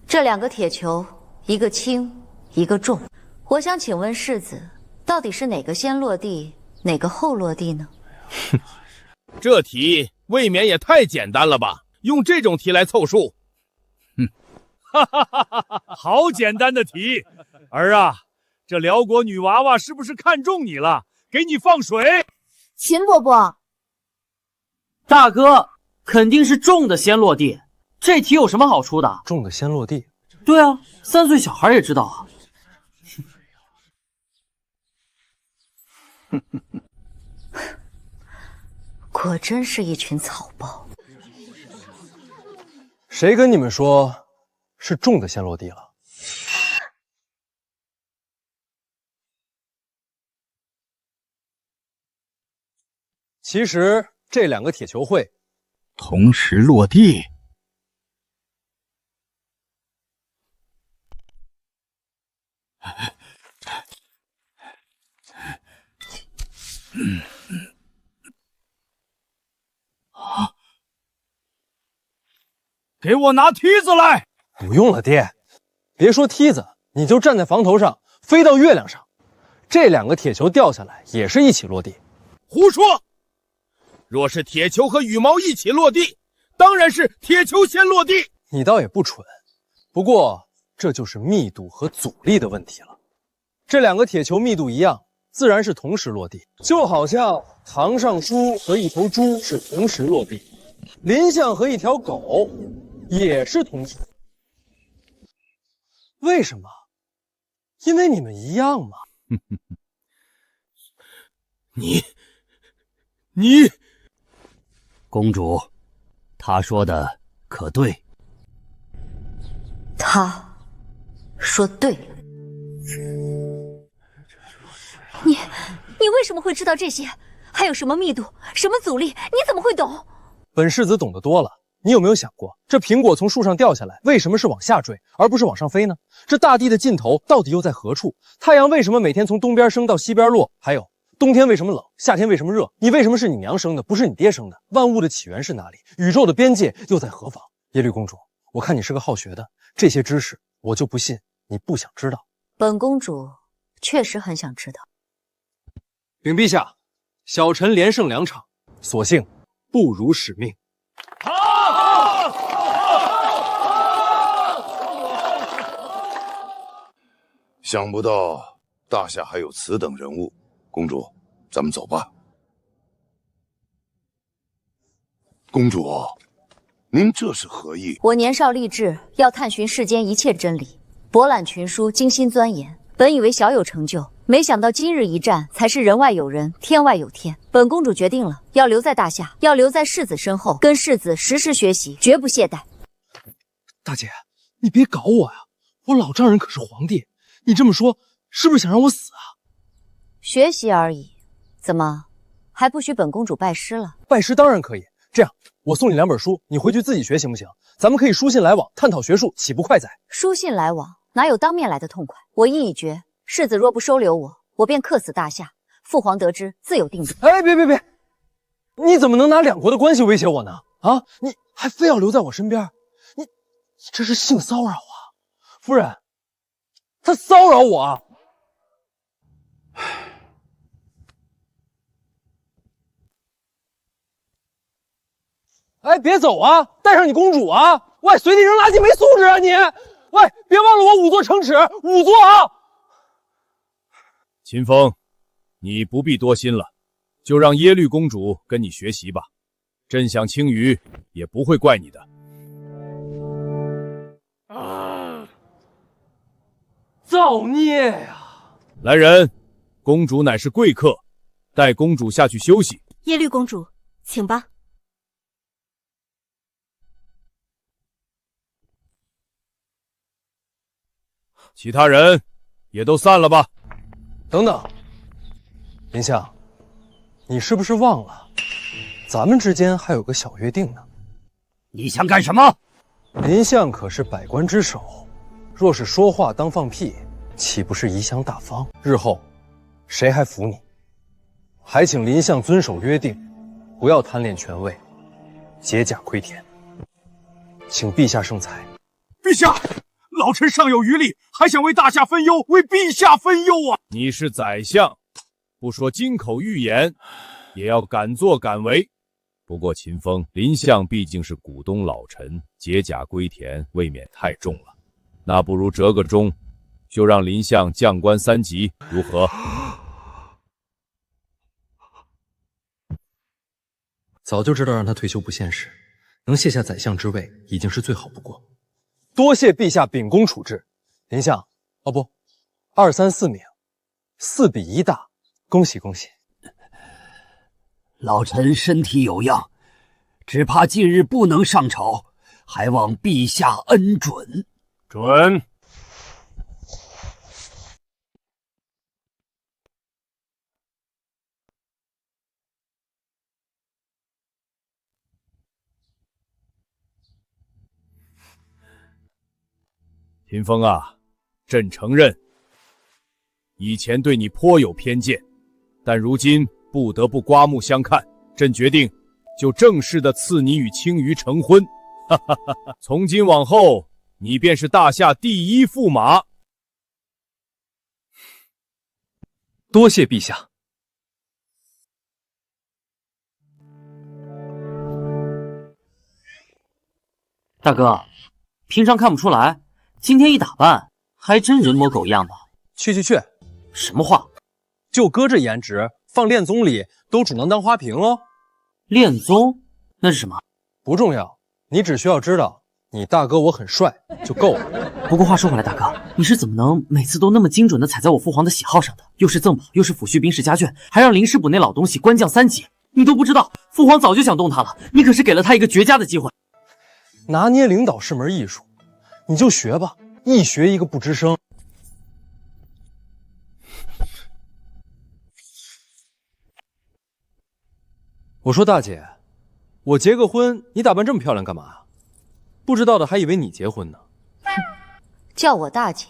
这2个铁球，一个轻，一个重。我想请问世子，到底是哪个先落地，哪个后落地呢？这题未免也太简单了吧？用这种题来凑数，哈哈哈哈！好简单的题，儿啊，这辽国女娃娃是不是看中你了？给你放水。秦伯伯，大哥，肯定是重的先落地。这题有什么好出的？重的先落地？对啊，3岁小孩也知道啊。果真是一群草包。谁跟你们说是重的先落地了？其实这2个铁球会同时落地。给我拿梯子来！不用了，爹。别说梯子，你就站在房头上，飞到月亮上，这2个铁球掉下来也是一起落地。胡说！若是铁球和羽毛一起落地，当然是铁球先落地。你倒也不蠢，不过这就是密度和阻力的问题了。这两个铁球密度一样，自然是同时落地，就好像堂上书和一头猪是同时落地，林相和一条狗也是同时。为什么？因为你们一样嘛。你，公主，他说的可对？他说对了。你为什么会知道这些？还有什么密度，什么阻力？你怎么会懂？本世子懂得多了。你有没有想过，这苹果从树上掉下来，为什么是往下坠，而不是往上飞呢？这大地的尽头到底又在何处？太阳为什么每天从东边升到西边落？还有，冬天为什么冷，夏天为什么热？你为什么是你娘生的，不是你爹生的？万物的起源是哪里？宇宙的边界又在何方？耶律公主，我看你是个好学的，这些知识我就不信你不想知道。本公主确实很想知道。禀陛下，小臣连胜2场，所幸不辱使命。想不到大夏还有此等人物，公主，咱们走吧。公主，您这是何意？我年少立志，要探寻世间一切真理，博览群书，精心钻研。本以为小有成就，没想到今日一战，才是人外有人，天外有天。本公主决定了，要留在大夏，要留在世子身后，跟世子时时学习，绝不懈怠。大姐，你别搞我呀！我老丈人可是皇帝，你这么说，是不是想让我死啊？学习而已，怎么还不许本公主拜师了？拜师当然可以。这样，我送你2本书，你回去自己学行不行？咱们可以书信来往，探讨学术，岂不快哉？书信来往，哪有当面来的痛快？我意已决，世子若不收留我，我便客死大夏。父皇得知，自有定夺。哎，别！你怎么能拿2国的关系威胁我呢？啊，你还非要留在我身边？你这是性骚扰啊！夫人，他骚扰我啊！哎，别走啊！带上你公主啊！喂，随地扔垃圾没素质啊你！喂，别忘了我5座城池，5座啊！秦风，你不必多心了，就让耶律公主跟你学习吧。朕想青鱼也不会怪你的。造孽呀！来人，公主乃是贵客，带公主下去休息。耶律公主，请吧。其他人也都散了吧。等等，林相，你是不是忘了，咱们之间还有个小约定呢？你想干什么？林相可是百官之首，若是说话当放屁，岂不是贻香大方？日后谁还服你？还请林相遵守约定，不要贪恋权位，解甲窥田。请陛下圣裁。陛下，老臣尚有余力，还想为大夏分忧，为陛下分忧啊！你是宰相，不说金口玉言，也要敢作敢为。不过秦风，林相毕竟是股东老臣，解甲归田未免太重了。那不如折个中，就让林相降官3级，如何？早就知道让他退休不现实，能卸下宰相之位已经是最好不过。多谢陛下秉公处置，林相，哦不，2、3、4名，4比1大，恭喜恭喜！老臣身体有恙，只怕近日不能上朝，还望陛下恩准。准。秦风啊，朕承认，以前对你颇有偏见，但如今不得不刮目相看，朕决定就正式的赐你与青鱼成婚。哈哈哈哈！从今往后，你便是大夏第1驸马。多谢陛下。大哥，平常看不出来，今天一打扮，还真人模狗样的。去，什么话？就哥这颜值，放恋综里都只能当花瓶喽。恋综那是什么？不重要，你只需要知道你大哥我很帅就够了。不过话说回来，大哥，你是怎么能每次都那么精准的踩在我父皇的喜好上的？又是赠宝，又是抚恤兵士家眷，还让临时补那老东西官降3级，你都不知道，父皇早就想动他了，你可是给了他一个绝佳的机会。拿捏领导是门艺术，你就学吧，一学一个不吱声。我说大姐，我结个婚，你打扮这么漂亮干嘛？不知道的还以为你结婚呢。叫我大姐，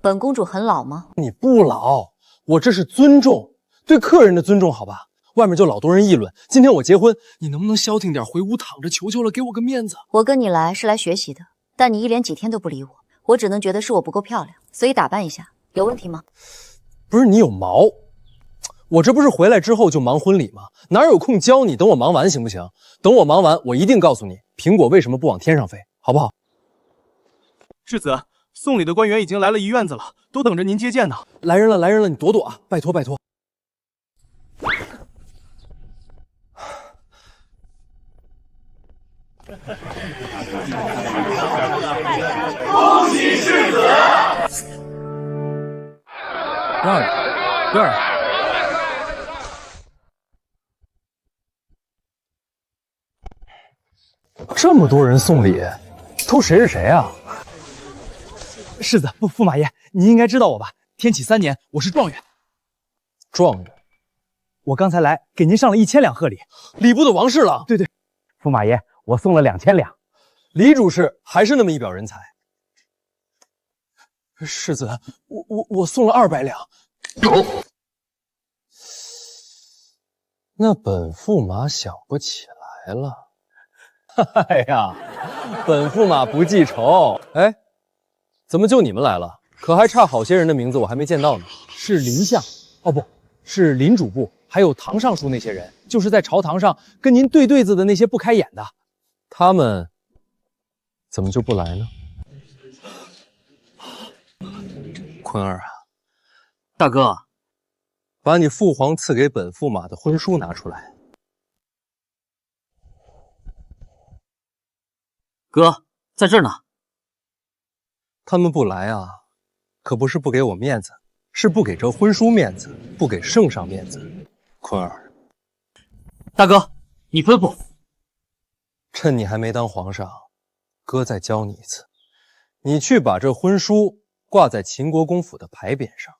本公主很老吗？你不老，我这是尊重，对客人的尊重，好吧？外面就老多人议论，今天我结婚，你能不能消停点，回屋躺着，求求了，给我个面子。我跟你来是来学习的，但你一连几天都不理我，我只能觉得是我不够漂亮，所以打扮一下，有问题吗？不是你有毛，我这不是回来之后就忙婚礼吗？哪有空教你？等我忙完行不行？等我忙完，我一定告诉你苹果为什么不往天上飞，好不好？世子，送礼的官员已经来了一院子了，都等着您接见呢。来人了，你躲躲啊！拜托。恭喜世子！让让。这么多人送礼，都谁是谁啊？世子，驸马爷，你应该知道我吧？天启3年，我是状元。状元，我刚才来给您上了1000两贺礼。礼部的王侍郎。对，驸马爷，我送了2000两。李主事还是那么一表人才。世子，我送了200两。那本驸马想不起来了。哎呀，本驸马不记仇。哎，怎么就你们来了？可还差好些人的名字我还没见到呢。是林相，哦不是林主簿，还有唐尚书那些人，就是在朝堂上跟您对对子的那些不开眼的。他们怎么就不来呢？坤儿啊，大哥，把你父皇赐给本驸马的婚书拿出来。哥，在这儿呢。他们不来啊，可不是不给我面子，是不给这婚书面子，不给圣上面子。坤儿，大哥，你吩咐。趁你还没当皇上，哥再教你一次，你去把这婚书挂在秦国公府的牌匾上。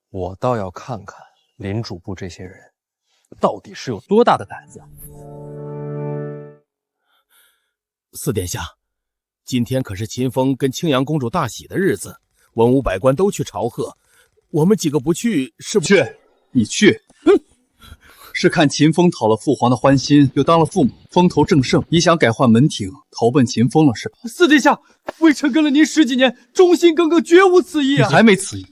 我倒要看看林主簿这些人到底是有多大的胆子。四殿下，今天可是秦风跟青阳公主大喜的日子，文武百官都去朝贺，我们几个不去是不？去，你去。是看秦风讨了父皇的欢心，又当了驸马，风头正盛，你想改换门庭，投奔秦风了是吧？四殿下，微臣跟了您10几年，忠心耿耿，绝无此意啊！你还没此意？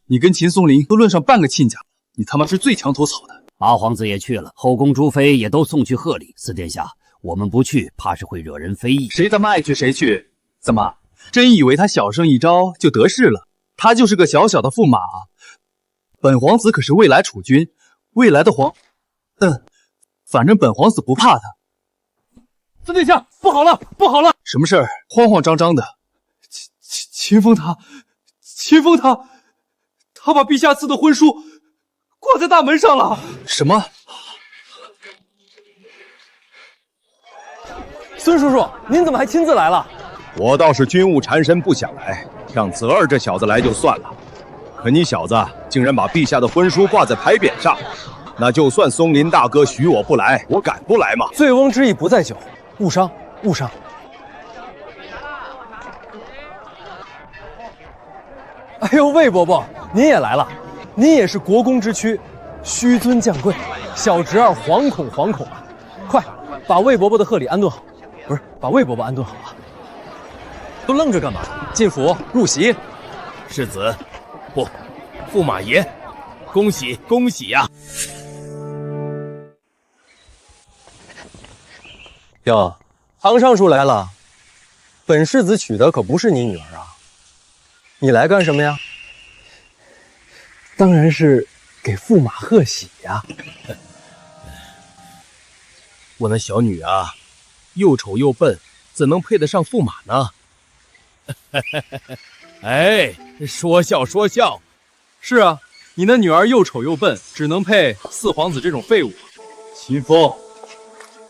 你跟秦松林都论上半个亲家，你他妈是最墙头草的。八皇子也去了，后宫诸妃也都送去贺礼。四殿下，我们不去，怕是会惹人非议。谁他妈爱去谁去？怎么真以为他小胜一招就得势了？他就是个小小的驸马，本皇子可是未来储君，未来的皇……反正本皇子不怕他。四殿下，不好了，不好了！什么事儿？慌慌张张的。秦风他把陛下赐的婚书挂在大门上了。什么？孙叔叔，您怎么还亲自来了？我倒是军务缠身不想来，让泽儿这小子来就算了，可你小子竟然把陛下的婚书挂在牌匾上，那就算松林大哥许我不来，我敢不来吗？醉翁之意不在酒，误伤，误伤。哎呦，魏伯伯，您也来了，您也是国公之躯，禊尊降贵，小侄儿惶恐啊！快把魏伯伯的贺礼安顿好，不是把魏伯伯安顿好啊！都愣着干嘛？进府入席。世子，不，驸马爷，恭喜恭喜呀！哟，堂尚书来了，本世子娶的可不是你女儿啊，你来干什么呀？当然是给驸马贺喜呀。我那小女啊，又丑又笨，怎能配得上驸马呢？哎，说笑说笑。是啊，你那女儿又丑又笨，只能配四皇子这种废物。秦风，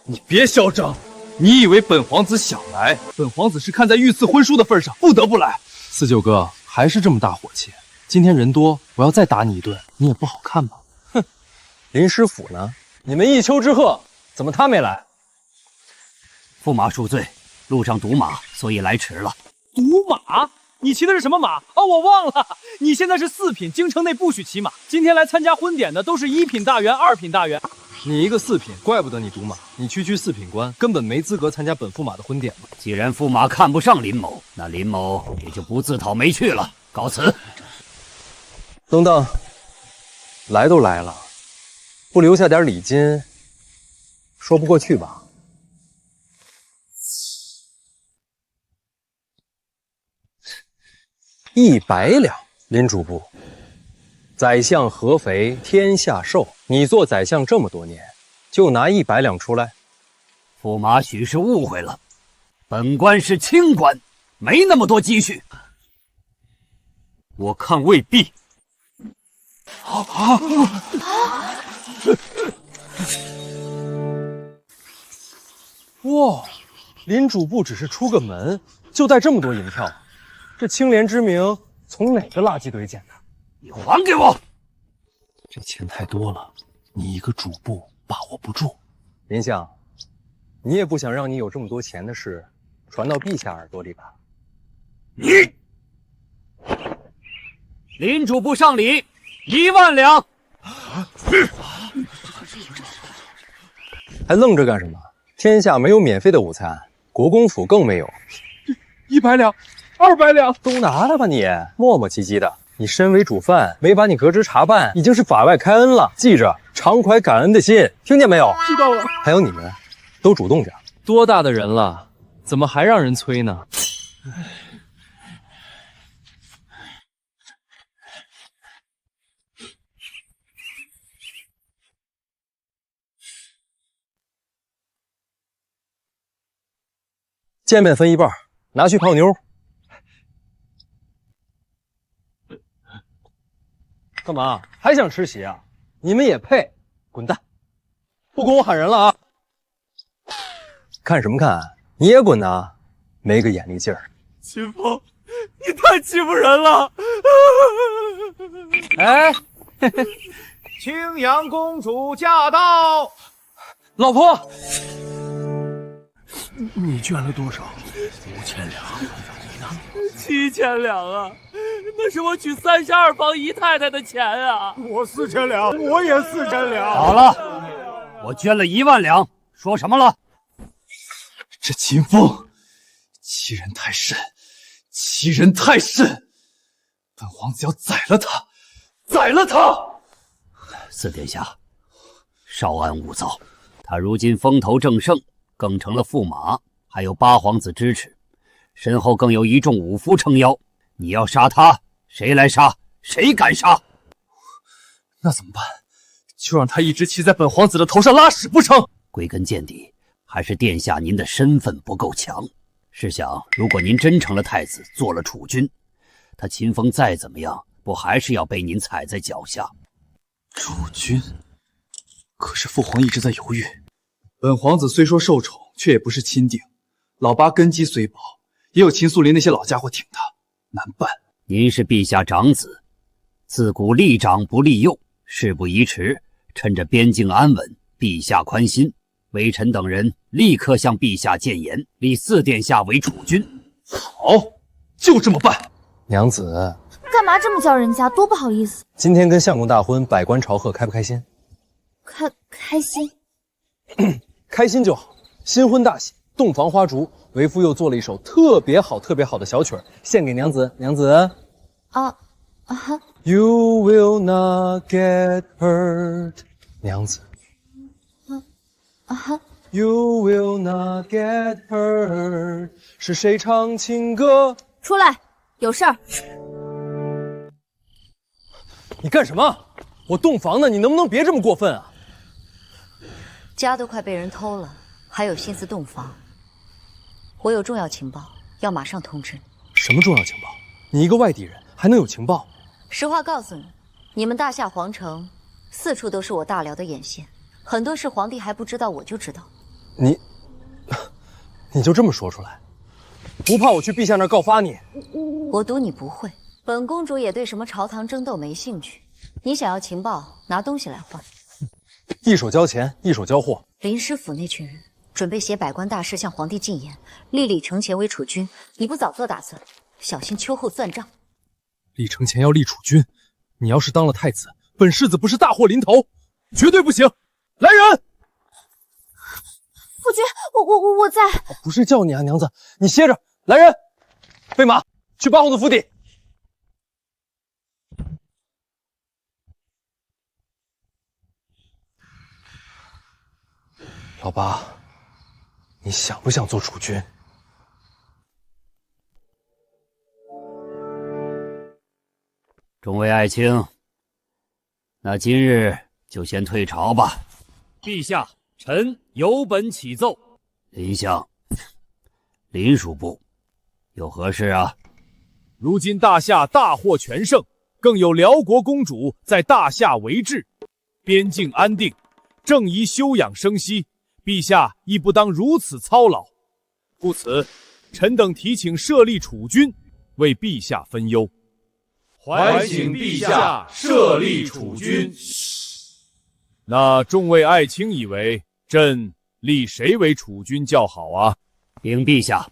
你别嚣张！你以为本皇子想来？本皇子是看在御赐婚书的份上，不得不来。四舅哥还是这么大火气，今天人多，我要再打你一顿，你也不好看吧？哼，林师府呢？你们一丘之貉，怎么他没来？驸马恕罪，路上堵马，所以来迟了。赌马？你骑的是什么马？哦，我忘了，你现在是4品，京城内不许骑马。今天来参加婚典的都是1品大员、2品大员。你一个4品，怪不得你赌马。你区4品官，根本没资格参加本驸马的婚典嘛。既然驸马看不上林某，那林某也就不自讨没趣了。告辞。等等，来都来了，不留下点礼金，说不过去吧？100两，林主簿。宰相合肥，天下授。你做宰相这么多年，就拿100两出来。驸马许是误会了，本官是清官，没那么多积蓄。我看未必。哇，林主簿只是出个门，就带这么多银票，这清廉之名从哪个垃圾堆捡的？你还给我！这钱太多了，你一个主簿把握不住。林相，你也不想让你有这么多钱的事传到陛下耳朵里吧？你，林主簿上礼1万两。还愣着干什么？天下没有免费的午餐，国公府更没有。100两，200两，都拿来吧你，磨磨唧唧的。你身为主犯，没把你革职查办，已经是法外开恩了。记着，常怀感恩的心，听见没有？知道了。还有你们，都主动点。多大的人了，怎么还让人催呢？见面分1半，拿去泡妞。干嘛？还想吃席啊？你们也配？滚蛋！不滚我喊人了啊！看什么看？你也滚呐！没个眼力劲儿。秦风，你太欺负人了！哎，青阳公主驾到！老婆，你捐了多少？5000两。你呢？7000两啊！那是我娶32房姨太太的钱啊！我4000两，我也4000两。好了，我捐了1万两，说什么了？这秦风欺人太甚，欺人太甚！本皇子要宰了他，宰了他！四殿下，稍安勿躁。他如今风头正盛，更成了驸马，还有8皇子支持，身后更有一众武夫撑腰。你要杀他，谁来杀？谁敢杀？那怎么办？就让他一直骑在本皇子的头上拉屎不成？归根见底，还是殿下您的身份不够强。试想，如果您真成了太子，做了储君，他秦风再怎么样，不还是要被您踩在脚下？储君？可是父皇一直在犹豫。本皇子虽说受宠，却也不是亲弟，老八根基虽薄，也有秦肃林那些老家伙挺他，难办。您是陛下长子，自古立长不立幼，事不宜迟，趁着边境安稳，陛下宽心，微臣等人立刻向陛下谏言，立4殿下为储君。好，就这么办。娘子，干嘛这么叫人家？多不好意思。今天跟相公大婚，百官朝贺，开不开心？开心，开心就好。新婚大喜，洞房花烛，为夫又做了一首特别好的小曲儿，献给娘子。娘子，哈 ，You will not get hurt， 娘子。You will not get hurt。是谁唱情歌？出来，有事儿。你干什么？我洞房呢，你能不能别这么过分啊？家都快被人偷了，还有心思洞房？我有重要情报，要马上通知你。什么重要情报？你一个外地人还能有情报？实话告诉你，你们大夏皇城四处都是我大辽的眼线，很多事皇帝还不知道，我就知道。你就这么说出来，不怕我去陛下那儿告发你？我赌你不会。本公主也对什么朝堂争斗没兴趣。你想要情报，拿东西来换。一手交钱，一手交货。林师府那群人准备携百官大事向皇帝进言，立李承乾为储君。你不早做打算，小心秋后算账。李承乾要立储君，你要是当了太子，本世子不是大祸临头，绝对不行！来人！夫君，我在。不是叫你啊，娘子，你歇着。来人，备马，去八皇子府邸。老八，你想不想做储君？众位爱卿，那今日就先退朝吧。陛下，臣有本启奏。林相，林属部，有何事啊？如今大夏大获全胜，更有辽国公主在大夏为质，边境安定，正宜休养生息。陛下亦不当如此操劳，故此，臣等提请设立储君，为陛下分忧。还请陛下设立储君。那众位爱卿以为，朕立谁为储君较好啊？禀陛下，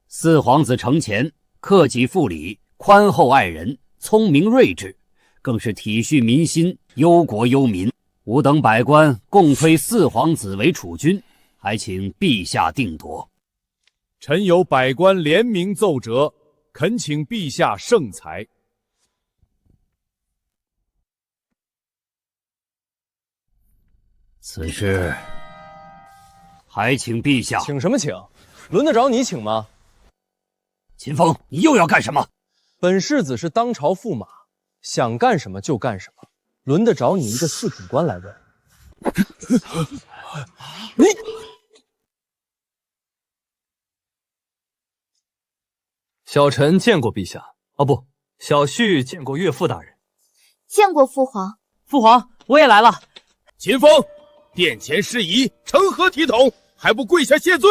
四皇子承乾克己复礼，宽厚爱人，聪明睿智，更是体恤民心，忧国忧民。吾等百官共推四皇子为储君，还请陛下定夺。臣有百官联名奏折，恳请陛下圣裁。此事还请陛下。请什么请？轮得着你请吗？秦风，你又要干什么？本世子是当朝驸马，想干什么就干什么，轮得着你一个四品官来问？你小臣见过陛下。哦不，小婿见过岳父大人。见过父皇。父皇，我也来了。秦风，殿前事宜，成何体统？还不跪下谢罪！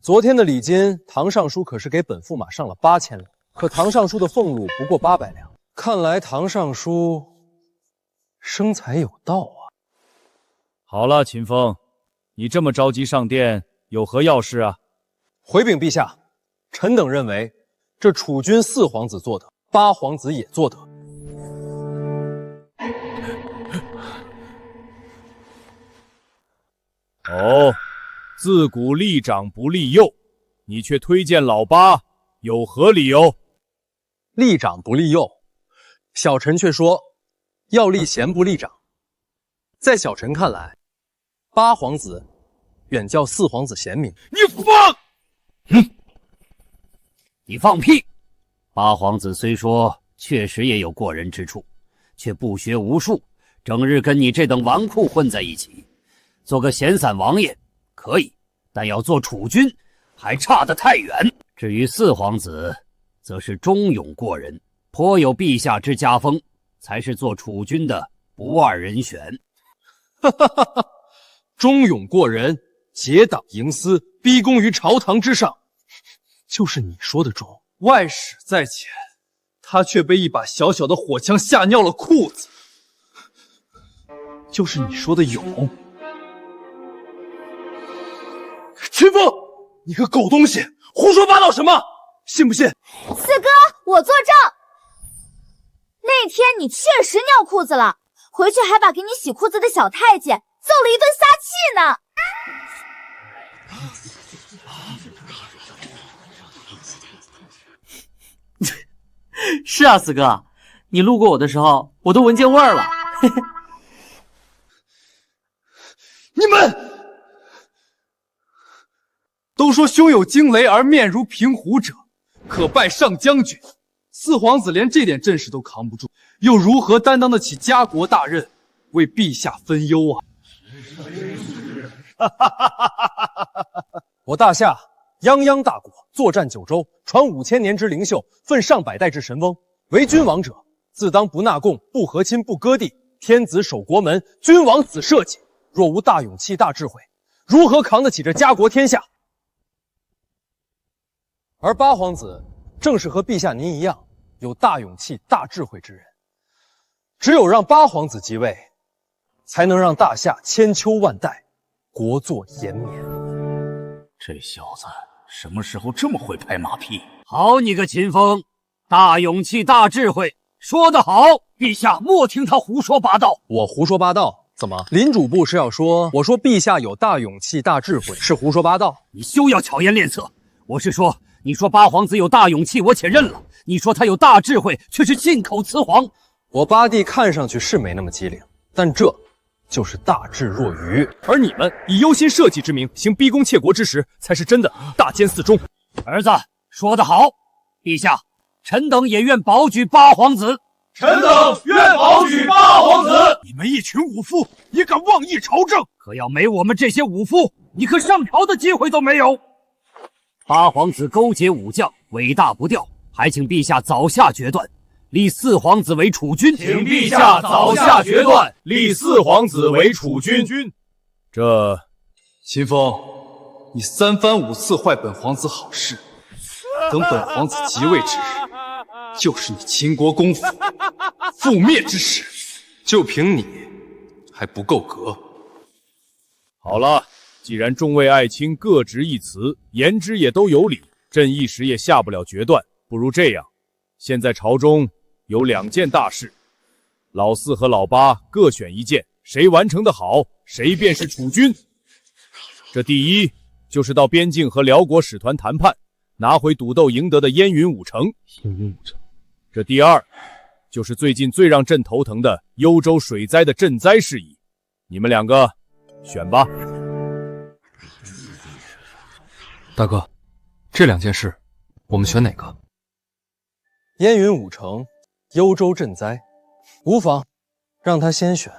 昨天的礼金，唐尚书可是给本驸马上了8000两，可唐尚书的俸禄不过800两，看来唐尚书生财有道啊。好了，秦风，你这么着急上殿，有何要事啊？回禀陛下，臣等认为，这储君四皇子做得，八皇子也做得。哦，自古立长不立幼，你却推荐老八，有何理由？立长不立幼，小臣却说要立贤不立长。在小臣看来，八皇子远较四皇子贤明。你放屁！八皇子虽说确实也有过人之处，却不学无术，整日跟你这等纨绔混在一起。做个闲散王爷可以，但要做储君还差得太远。至于四皇子，则是忠勇过人，颇有陛下之家风，才是做储君的不二人选。哈哈哈哈！忠勇过人，结党营私，逼宫于朝堂之上，就是你说的忠。外使在前，他却被一把小小的火枪吓尿了裤子，就是你说的勇。秦风，你个狗东西，胡说八道什么？信不信？四哥，我作证，那天你确实尿裤子了，回去还把给你洗裤子的小太监揍了一顿撒气呢。是啊，四哥，你路过我的时候，我都闻见味儿了。你们都说胸有惊雷而面如平湖者，可拜上将军。四皇子连这点阵势都扛不住，又如何担当得起家国大任，为陛下分忧啊？我大夏泱泱大国，作战九州，传5000年之灵秀，奋上百代之神翁。为君王者，自当不纳贡，不和亲，不割地。天子守国门，君王死社稷。若无大勇气、大智慧，如何扛得起这家国天下？而八皇子正是和陛下您一样，有大勇气、大智慧之人。只有让八皇子即位，才能让大夏千秋万代，国祚延绵。这小子什么时候这么会拍马屁？好你个秦风，大勇气大智慧，说得好！陛下莫听他胡说八道。我胡说八道？怎么，林主簿是要说我说陛下有大勇气大智慧是胡说八道？你休要巧言令色！我是说，你说八皇子有大勇气，我且认了；你说他有大智慧，却是信口雌黄。我八弟看上去是没那么机灵，但这就是大智若愚。而你们以忧心社稷之名行逼宫窃国之实，才是真的大奸四忠。儿子说得好，陛下，臣等也愿保举八皇子。臣等愿保举八皇子。你们一群武夫，也敢妄议朝政？可要没我们这些武夫，你可上朝的机会都没有。八皇子勾结武将，尾大不掉，还请陛下早下决断，立四皇子为储君。请陛下早下决断，立四皇子为储君。这，秦风，你3番5次坏本皇子好事，等本皇子即位之日，就是你秦国公府覆灭之时。就凭你，还不够格。好了，既然众位爱卿各执一词，言之也都有理，朕一时也下不了决断。不如这样，现在朝中有2件大事，老四和老八各选一件，谁完成的好，谁便是储君。这第一就是到边境和辽国使团谈判，拿回赌斗赢得的燕云5城。这第二就是最近最让朕头疼的幽州水灾的赈灾事宜。你们2个选吧。大哥，这2件事，我们选哪个？燕云5城，幽州赈灾，无妨，让他先选。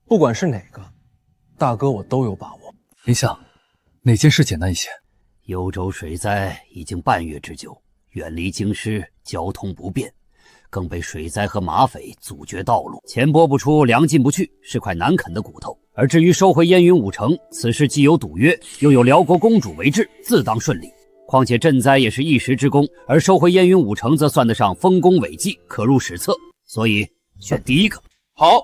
不管是哪个，大哥我都有把握。林相，哪件事简单一些？幽州水灾已经半月之久，远离京师，交通不便，更被水灾和马匪阻绝道路，钱拨不出，粮进不去，是块难啃的骨头。而至于收回燕云5城，此事既有赌约，又有辽国公主为质，自当顺利。况且赈灾也是一时之功，而收回燕云5城则算得上丰功伟绩，可入史册，所以选第一个。好，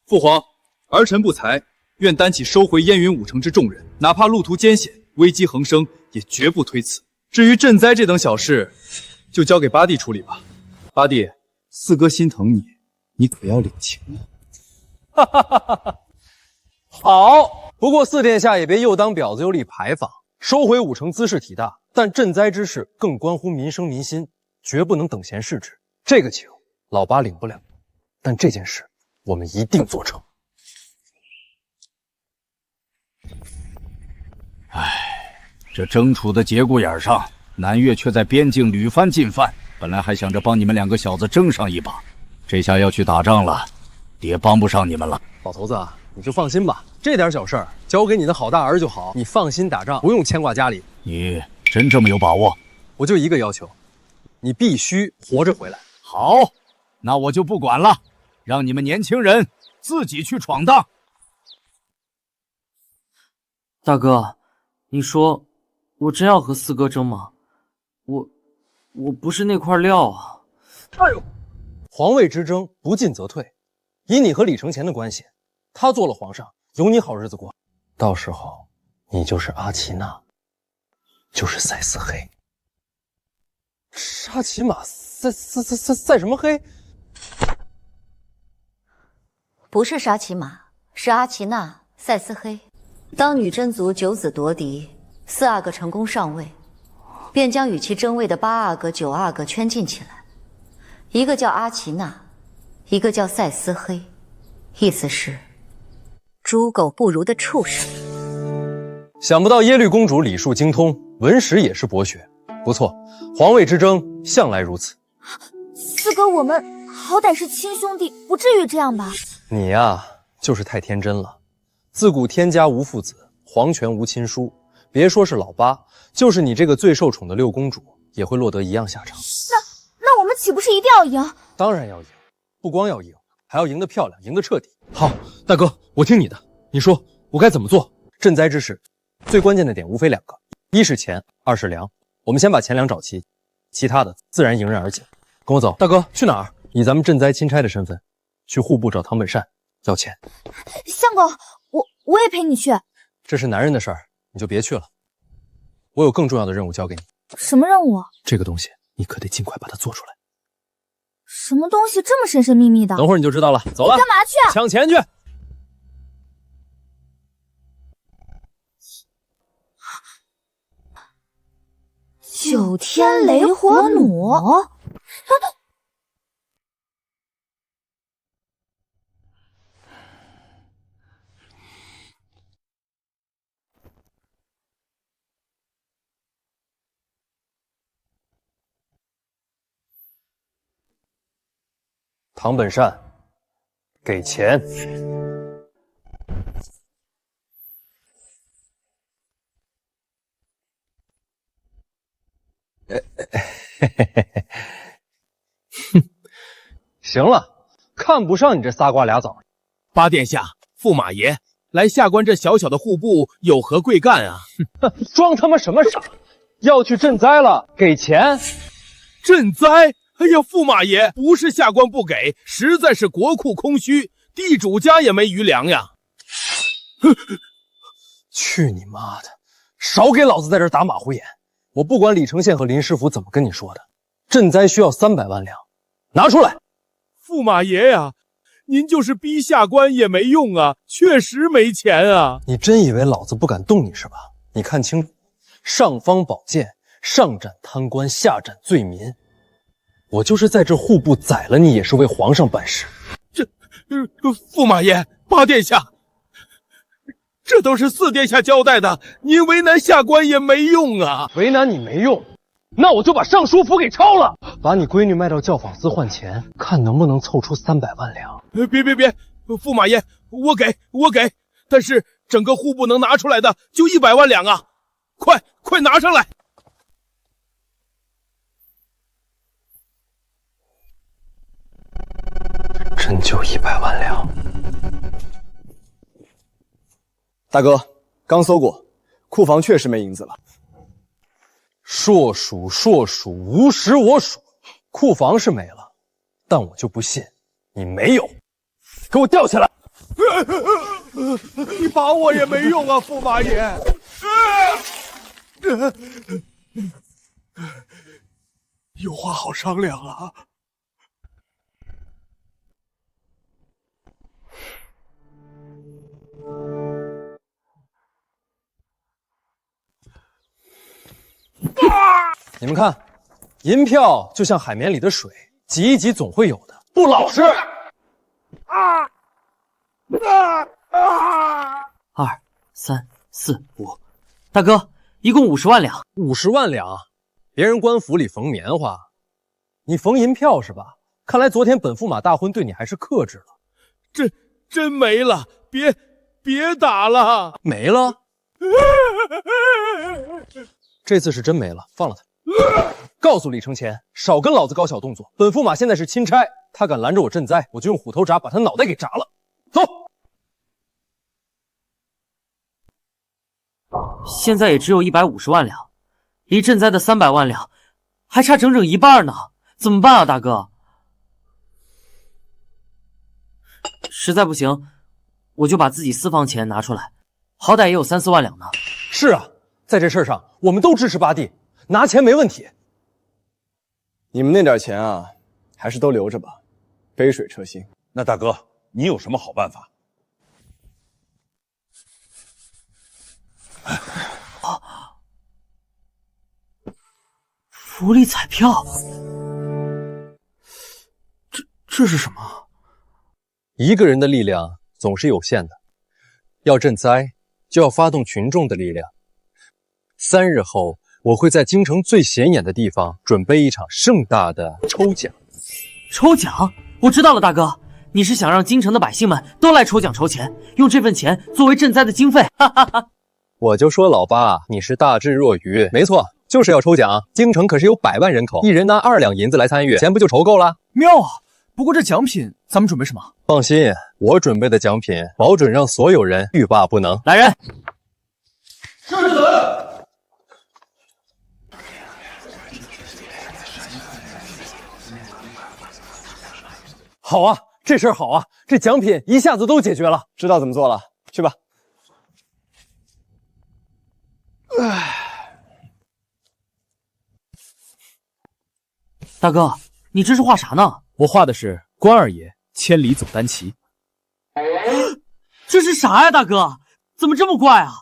父皇，儿臣不才，愿担起收回燕云5城之重任，哪怕路途艰险，危机横生，也绝不推辞。至于赈灾这等小事，就交给八弟处理吧。八弟，四哥心疼你，你可要领情啊！哈哈哈哈！好，不过四殿下也别又当婊子又立牌坊。收回5城姿势体大，但赈灾之事更关乎民生民心，绝不能等闲视之。这个情老八领不了，但这件事我们一定做成。这正处的节骨眼上，南越却在边境屡番进犯，本来还想着帮你们2个小子争上一把，这下要去打仗了，爹帮不上你们了。老头子，你就放心吧，这点小事儿交给你的好大儿就好，你放心打仗，不用牵挂家里。你真这么有把握？我就一个要求，你必须活着回来。好，那我就不管了，让你们年轻人自己去闯荡。大哥，你说我真要和四哥争吗？我不是那块料啊！哎呦，皇位之争不进则退，以你和李承乾的关系，他做了皇上，有你好日子过。到时候你就是阿奇娜，就是赛斯黑。沙琪玛赛什么黑？不是沙琪玛，是阿奇娜赛斯黑。当女真族9子夺嫡，4阿哥成功上位，便将与其争位的8阿哥、9阿哥圈禁起来，一个叫阿奇娜，一个叫赛斯黑，意思是猪狗不如的畜生。想不到耶律公主礼数精通，文史也是博学，不错，皇位之争向来如此。四哥，我们好歹是亲兄弟，不至于这样吧？你呀，就是太天真了。自古天家无父子，皇权无亲疏，别说是老八，就是你这个最受宠的六公主，也会落得一样下场。那我们岂不是一定要赢？当然要赢，不光要赢，还要赢得漂亮，赢得彻底。好，大哥，我听你的，你说我该怎么做？赈灾之事，最关键的点无非2个，一是钱，二是粮。我们先把钱粮找齐，其他的自然迎刃而解。跟我走。大哥，去哪儿？以咱们赈灾钦差的身份，去户部找唐本善要钱。相公，我也陪你去。这是男人的事儿，你就别去了。我有更重要的任务交给你。什么任务？这个东西你可得尽快把它做出来。什么东西这么神神秘秘的？等会儿你就知道了。走了。干嘛去？抢钱去。9天雷火弩。唐本善，给钱。行了，看不上你这仨瓜俩枣。八殿下、驸马爷，来下官这小小的户部有何贵干啊？装他妈什么傻？要去赈灾了，给钱。赈灾？哎呀，驸马爷，不是下官不给，实在是国库空虚，地主家也没余粮呀。去你妈的！少给老子在这打马虎眼！我不管李承宪和林师傅怎么跟你说的，赈灾需要300万两，拿出来！驸马爷呀，您就是逼下官也没用啊，确实没钱啊！你真以为老子不敢动你是吧？你看清楚，上方宝剑，上斩贪官，下斩罪民。我就是在这户部宰了你，也是为皇上办事。驸马爷、八殿下，这都是4殿下交代的，您为难下官也没用啊！为难你没用，那我就把尚书府给抄了，把你闺女卖到教坊司换钱，看能不能凑出300万两。别，驸马爷，我给，但是整个户部能拿出来的就100万两啊！快拿上来！真就100万两？大哥，刚搜过，库房确实没银子了。硕鼠，无实我属，库房是没了，但我就不信你没有。给我吊起来！你把我也没用啊，驸马爷。有话好商量啊。你们看，银票就像海绵里的水，挤一挤总会有的。不老实！2、3、4、5，大哥，一共50万两。50万两？别人官府里缝棉花，你缝银票是吧？看来昨天本驸马大婚对你还是克制了。真没了，别打了，没了。这次是真没了，放了他。告诉李承乾，少跟老子搞小动作。本驸马现在是钦差，他敢拦着我赈灾，我就用虎头铡把他脑袋给铡了。走。现在也只有150万两，离赈灾的300万两还差整整一半呢，怎么办啊，大哥？实在不行，我就把自己私房钱拿出来，好歹也有3、4万两呢。是啊，在这事上，我们都支持八弟，拿钱没问题。你们那点钱啊，还是都留着吧，杯水车薪。那大哥，你有什么好办法？福利彩票，这是什么？一个人的力量总是有限的，要赈灾，就要发动群众的力量。3日后，我会在京城最显眼的地方准备一场盛大的抽奖。抽奖？我知道了，大哥，你是想让京城的百姓们都来抽奖筹钱，用这份钱作为赈灾的经费。哈哈哈。我就说老八，你是大智若愚。没错，就是要抽奖。京城可是有100万人口，一人拿2两银子来参与，钱不就筹够了？妙啊！不过这奖品咱们准备什么？放心，我准备的奖品保准让所有人欲罢不能。来人！世子。好啊，这事儿好啊，这奖品一下子都解决了。知道怎么做了，去吧。大哥，你这是画啥呢？我画的是关二爷千里走单骑。这是啥呀，大哥？怎么这么怪啊？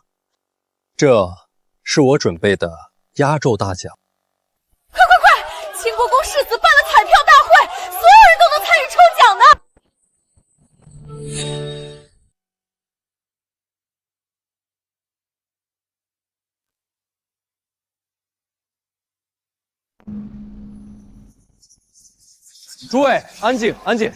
这是我准备的压轴大奖。快快快！秦国公世子办了彩票大会，所有人都能参与抽奖的。诸位，安静，安静。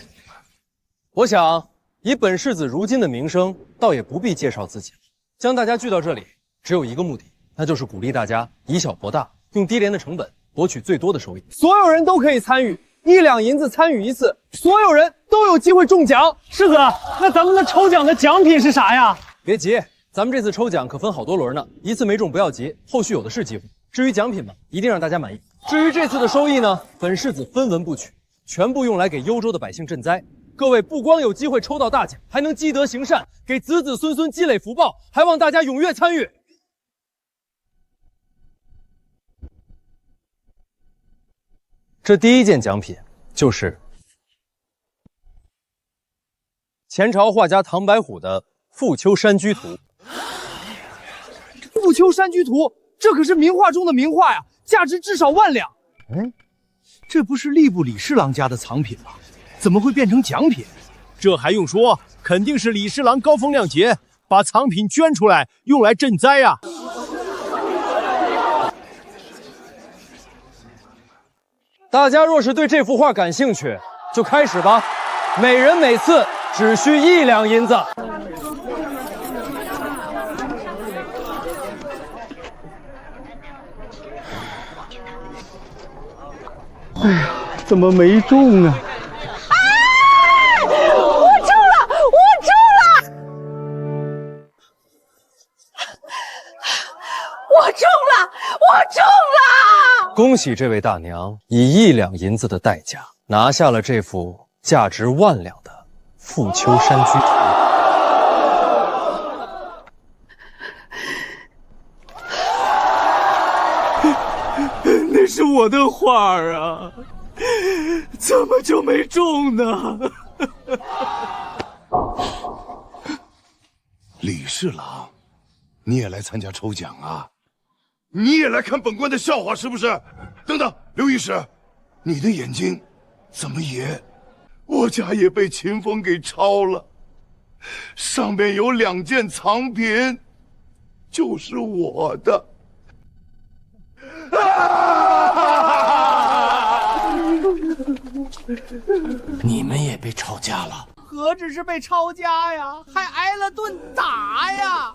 我想，以本世子如今的名声，倒也不必介绍自己了。将大家聚到这里，只有一个目的，那就是鼓励大家以小博大，用低廉的成本博取最多的收益。所有人都可以参与，1两银子参与一次，所有人都有机会中奖。世子，那咱们的抽奖的奖品是啥呀？别急，咱们这次抽奖可分好多轮呢，一次没中不要急，后续有的是机会。至于奖品嘛，一定让大家满意。至于这次的收益呢，本世子分文不取。全部用来给幽州的百姓赈灾。各位不光有机会抽到大奖，还能积德行善，给子子孙孙积累福报，还望大家踊跃参与。这第一件奖品就是前朝画家唐白虎的《富丘山居图》。富丘山居图，这可是名画中的名画呀，价值至少1万两。这不是吏部李侍郎家的藏品吗？怎么会变成奖品？这还用说，肯定是李侍郎高风亮节把藏品捐出来，用来赈灾呀。大家若是对这幅画感兴趣，就开始吧。每人每次只需1两银子。哎呀，怎么没中啊？我中了！我中了！我中了！我中了！恭喜这位大娘以1两银子的代价拿下了这幅价值1万两的《富丘山居图》。那是我的画啊，怎么就没中呢？李侍郎，你也来参加抽奖啊？你也来看本官的笑话是不是？等等，刘御史，你的眼睛怎么也……我家也被秦风给抄了，上面有2件藏品，就是我的。你们也被抄家了？何止是被抄家呀，还挨了顿打呀！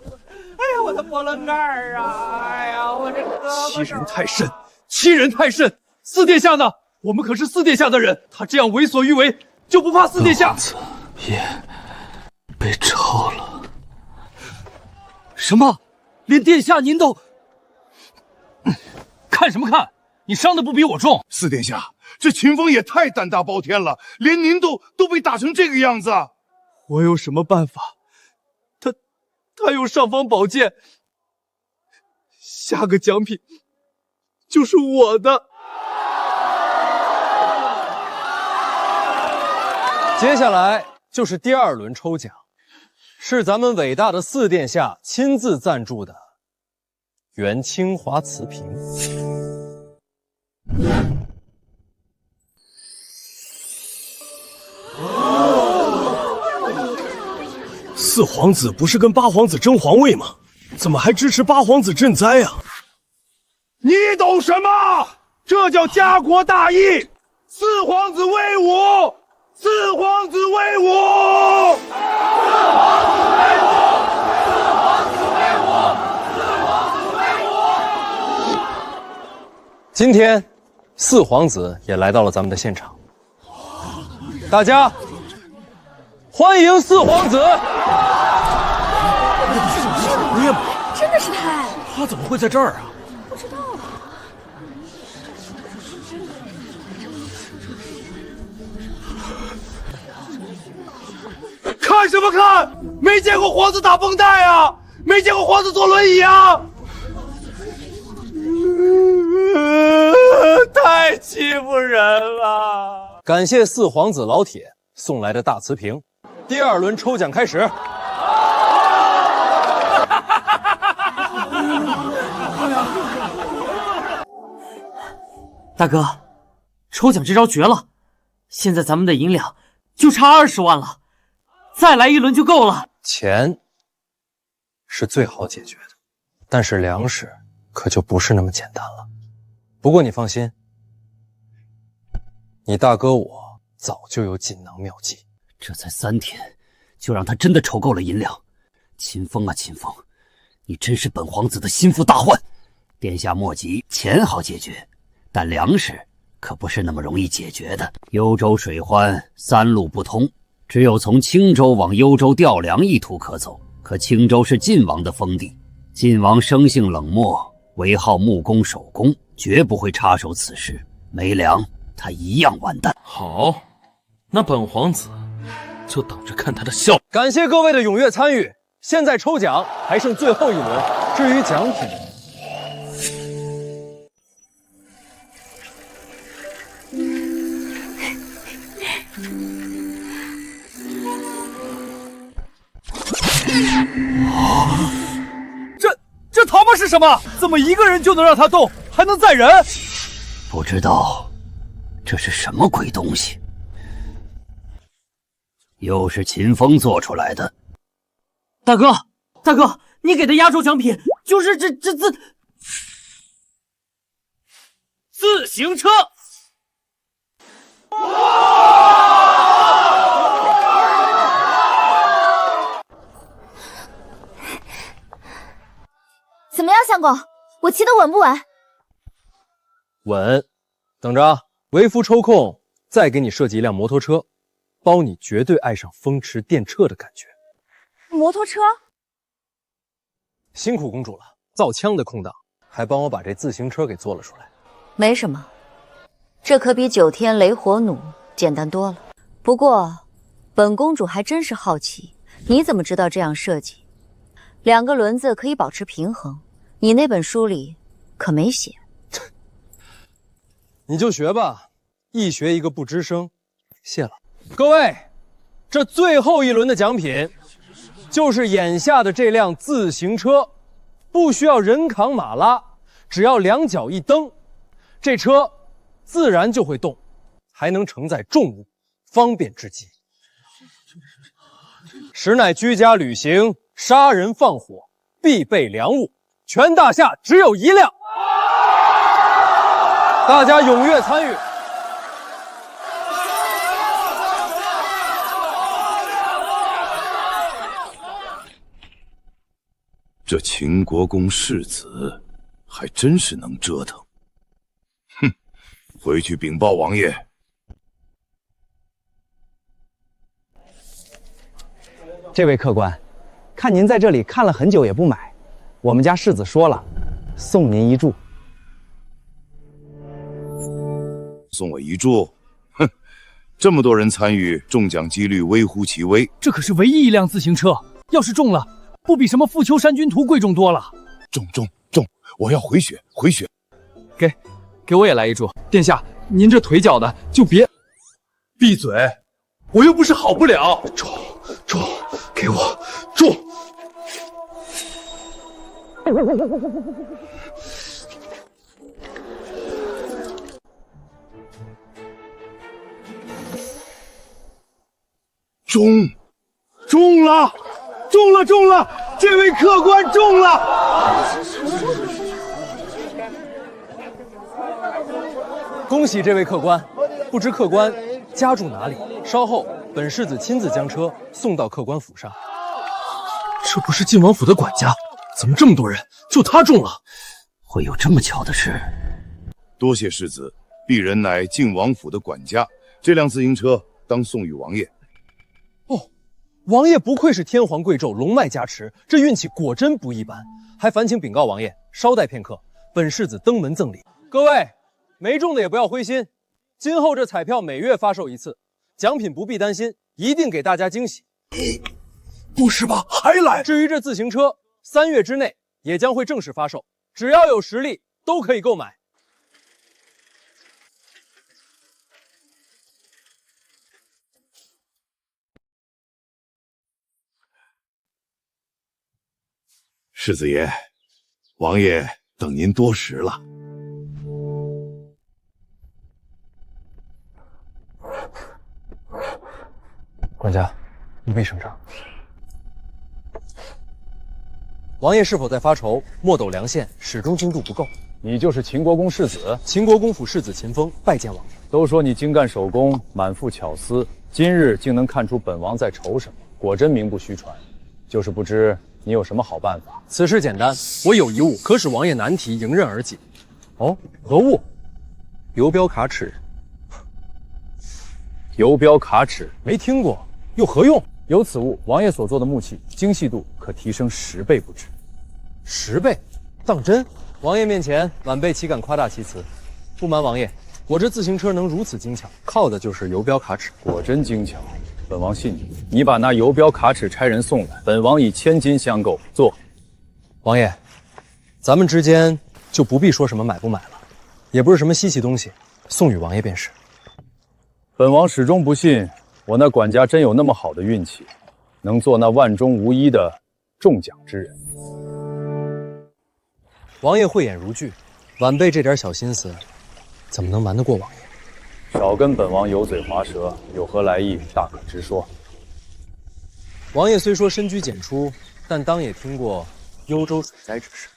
哎呀，我的波棱盖儿啊！哎呀，我这胳膊……欺人太甚，欺人太甚！四殿下呢？我们可是四殿下的人，他这样为所欲为，就不怕四殿下？也被抄了？什么？连殿下您都……看什么看？你伤的不比我重。四殿下，这秦风也太胆大包天了，连您都被打成这个样子。我有什么办法？他有尚方宝剑，下个奖品就是我的。接下来就是第2轮抽奖，是咱们伟大的四殿下亲自赞助的原清华瓷瓶。四皇子不是跟8皇子争皇位吗？怎么还支持八皇子赈灾啊？你懂什么？这叫家国大义。四皇子威武！四皇子威武！四皇子威武！四皇子威武！四皇子威武！今天，四皇子也来到了咱们的现场，大家欢迎四皇子。真的是他？他怎么会在这儿啊？不知道。看什么看？没见过皇子打绷带啊！没见过皇子坐轮椅啊！太欺负人了！感谢四皇子老铁送来的大瓷瓶。第2轮抽奖开始。大哥，抽奖这招绝了！现在咱们的银两就差20万了，再来1轮就够了。钱是最好解决的，但是粮食可就不是那么简单了。不过你放心，你大哥我早就有锦囊妙计。这才3天，就让他真的筹够了银两。秦风啊，秦风，你真是本皇子的心腹大患。殿下莫急，钱好解决，但粮食可不是那么容易解决的。幽州水患，3路不通，只有从青州往幽州调粮一途可走。可青州是晋王的封地，晋王生性冷漠，唯好木工手工，绝不会插手此事。没粮，他一样完蛋。好，那本皇子就等着看他的笑。感谢各位的踊跃参与，现在抽奖还剩最后1轮。至于奖品，这他妈是什么？怎么一个人就能让他动，还能载人？不知道这是什么鬼东西，又是秦风做出来的。大哥，大哥，你给的压轴奖品就是这自行车。怎么样，相公？我骑得稳不稳？稳。等着，为夫抽空再给你设计一辆摩托车，包你绝对爱上风驰电掣的感觉。摩托车？辛苦公主了，造枪的空档还帮我把这自行车给做了出来。没什么，这可比9天雷火弩简单多了。不过，本公主还真是好奇，你怎么知道这样设计？2个轮子可以保持平衡，你那本书里可没写。你就学吧，一学一个不吱声。谢了，各位，这最后1轮的奖品就是眼下的这辆自行车，不需要人扛马拉，只要2脚一蹬，这车自然就会动，还能承载重物，方便至极。实乃居家旅行、杀人放火必备良物，全大夏只有1辆。大家踊跃参与。这秦国公世子还真是能折腾。哼，回去禀报王爷。这位客官，看您在这里看了很久也不买，我们家世子说了，送您一注。送我一注？哼，这么多人参与，中奖几率微乎其微。这可是唯一一辆自行车，要是中了，不比什么《富丘山君图》贵重多了。中！我要回血！给我也来一注。殿下，您这腿脚的就别……闭嘴！我又不是好不了。中！给我中！中了！这位客官中了！恭喜这位客官，不知客官家住哪里？稍后本世子亲自将车送到客官府上。这不是晋王府的管家，怎么这么多人，就他中了？会有这么巧的事？多谢世子，鄙人乃晋王府的管家，这辆自行车当送与王爷。哦，王爷不愧是天皇贵胄，龙脉加持，这运气果真不一般。还烦请禀告王爷，稍待片刻，本世子登门赠礼。各位没中的也不要灰心，今后这彩票每月发售一次，奖品不必担心，一定给大家惊喜。不是吧，还来？至于这自行车，3月之内也将会正式发售，只要有实力都可以购买。世子爷，王爷等您多时了。管家，务必省账。王爷是否在发愁？墨斗梁县始终精度不够。你就是秦国公世子？秦国公府世子秦风拜见王爷。都说你精干手工，满腹巧思，今日竟能看出本王在愁什么，果真名不虚传。就是不知你有什么好办法？此事简单，我有一物可使王爷难题迎刃而解。哦，何物？游标卡尺。游标卡尺没听过，有何用？有此物，王爷所做的木器精细度可提升10倍不止。10倍？当真？王爷面前，晚辈岂敢夸大其词？不瞒王爷，我这自行车能如此精巧，靠的就是游标卡尺。果真精巧，本王信你。你把那游标卡尺差人送来，本王以1000金相购。坐。王爷，咱们之间就不必说什么买不买了，也不是什么稀奇东西，送与王爷便是。本王始终不信，我那管家真有那么好的运气，能做那万中无一的中奖之人。王爷慧眼如炬，晚辈这点小心思，怎么能瞒得过王爷？少跟本王油嘴滑舌，有何来意，大可直说。王爷虽说深居简出，但当也听过幽州水灾之事。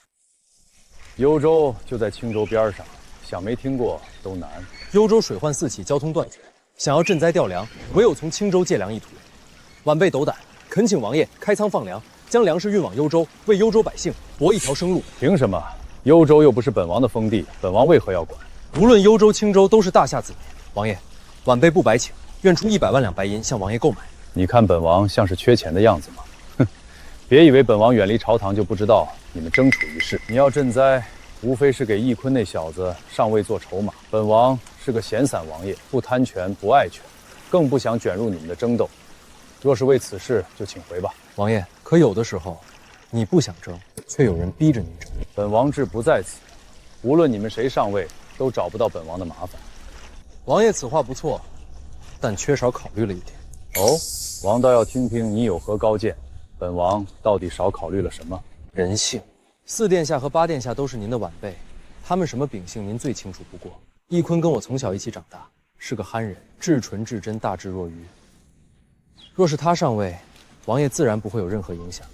幽州就在青州边上，想没听过都难。幽州水患四起，交通断绝，想要赈灾调粮，唯有从青州借粮一途。晚辈斗胆，恳请王爷开仓放粮，将粮食运往幽州，为幽州百姓搏一条生路。凭什么？幽州又不是本王的封地，本王为何要管？无论幽州、青州，都是大夏子民。王爷，晚辈不白请，愿出100万两白银向王爷购买。你看本王像是缺钱的样子吗？哼，别以为本王远离朝堂就不知道你们争储一事。你要赈灾，无非是给翊坤那小子上位做筹码。本王是个闲散王爷，不贪权不爱权，更不想卷入你们的争斗。若是为此事，就请回吧。王爷，可有的时候，你不想争，却有人逼着你争。本王志不在此，无论你们谁上位，都找不到本王的麻烦。王爷此话不错，但缺少考虑了一点。哦，王倒要听听你有何高见。本王到底少考虑了什么？人性。4殿下和8殿下都是您的晚辈，他们什么秉性您最清楚不过。翊坤跟我从小一起长大，是个憨人，至纯至真，大智若愚。若是他上位，王爷自然不会有任何影响。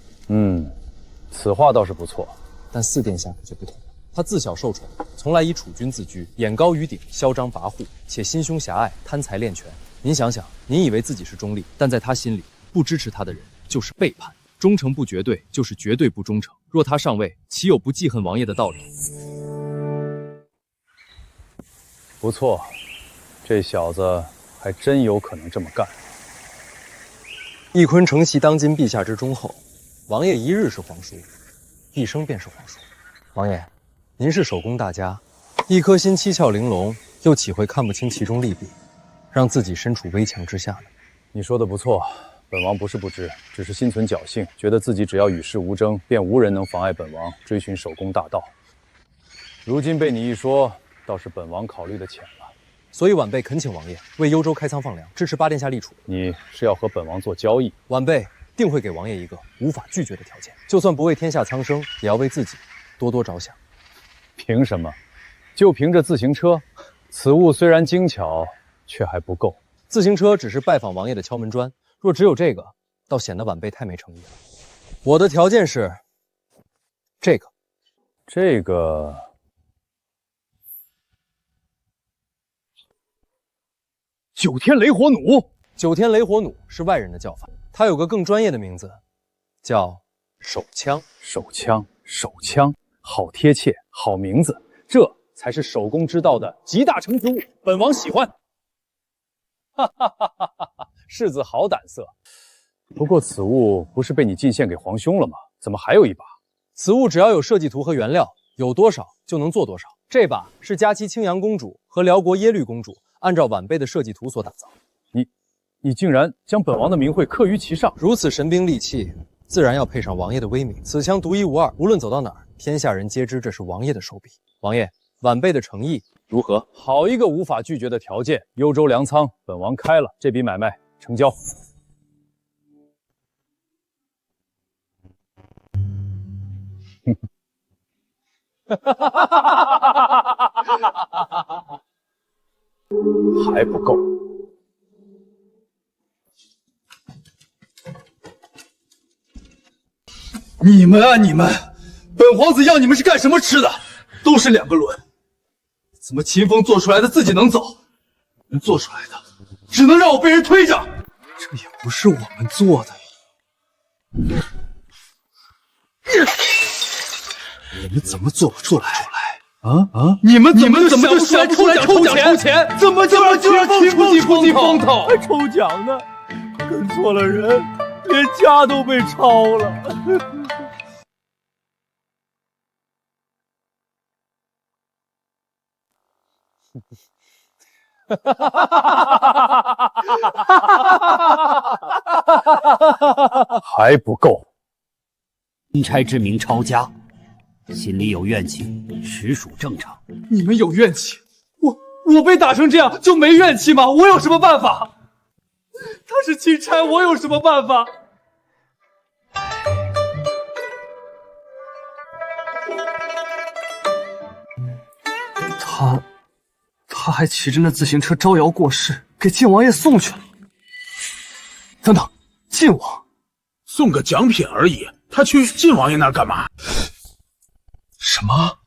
此话倒是不错。但4殿下可就不同了，他自小受宠，从来以储君自居，眼高于顶，嚣张跋扈，且心胸狭隘，贪财恋权。您想想，您以为自己是中立，但在他心里，不支持他的人就是背叛，忠诚不绝对就是绝对不忠诚。若他上位，岂有不记恨王爷的道理？不错，这小子还真有可能这么干。翊坤承袭当今陛下之忠厚，王爷一日是皇叔，一生便是皇叔。王爷，您是手工大家，一颗心七窍玲珑，又岂会看不清其中利弊，让自己身处危墙之下呢？你说的不错，本王不是不知，只是心存侥幸，觉得自己只要与世无争，便无人能妨碍本王追寻手工大道。如今被你一说，倒是本王考虑的浅了。所以晚辈恳请王爷为幽州开仓放粮，支持8殿下立储。你是要和本王做交易？晚辈定会给王爷一个无法拒绝的条件，就算不为天下苍生，也要为自己多多着想。凭什么？就凭着自行车？此物虽然精巧，却还不够。自行车只是拜访王爷的敲门砖，若只有这个，倒显得晚辈太没诚意了。我的条件是这个九天雷火弩。九天雷火弩是外人的叫法，它有个更专业的名字，叫手枪。手枪，好贴切，好名字，这才是手工之道的集大成之物。本王喜欢。哈哈哈哈哈！世子好胆色。不过此物不是被你进献给皇兄了吗？怎么还有一把？此物只要有设计图和原料，有多少就能做多少。这把是佳期青阳公主和辽国耶律公主按照晚辈的设计图所打造。你竟然将本王的名讳刻于其上，如此神兵利器，自然要配上王爷的威名。此枪独一无二，无论走到哪儿，天下人皆知这是王爷的手笔。王爷，晚辈的诚意如何？好一个无法拒绝的条件！幽州粮仓，本王开了，这笔买卖成交。还不够。你们啊你们，本皇子要你们是干什么吃的？都是2个轮，怎么秦风做出来的自己能走，你们做出来的只能让我被人推着？这也不是我们做的。你们怎么做不出来？你们怎么就想不出来抽钱？怎么就让秦风出尽风头？还抽奖呢？跟错了人，连家都被抄了。还不够。钦差之名抄家，心里有怨气，实属正常。你们有怨气，我被打成这样就没怨气吗？我有什么办法？他是钦差，我有什么办法？他还骑着那自行车招摇过市，给晋王爷送去了。等等，晋王送个奖品而已，他去晋王爷那儿干嘛？什么？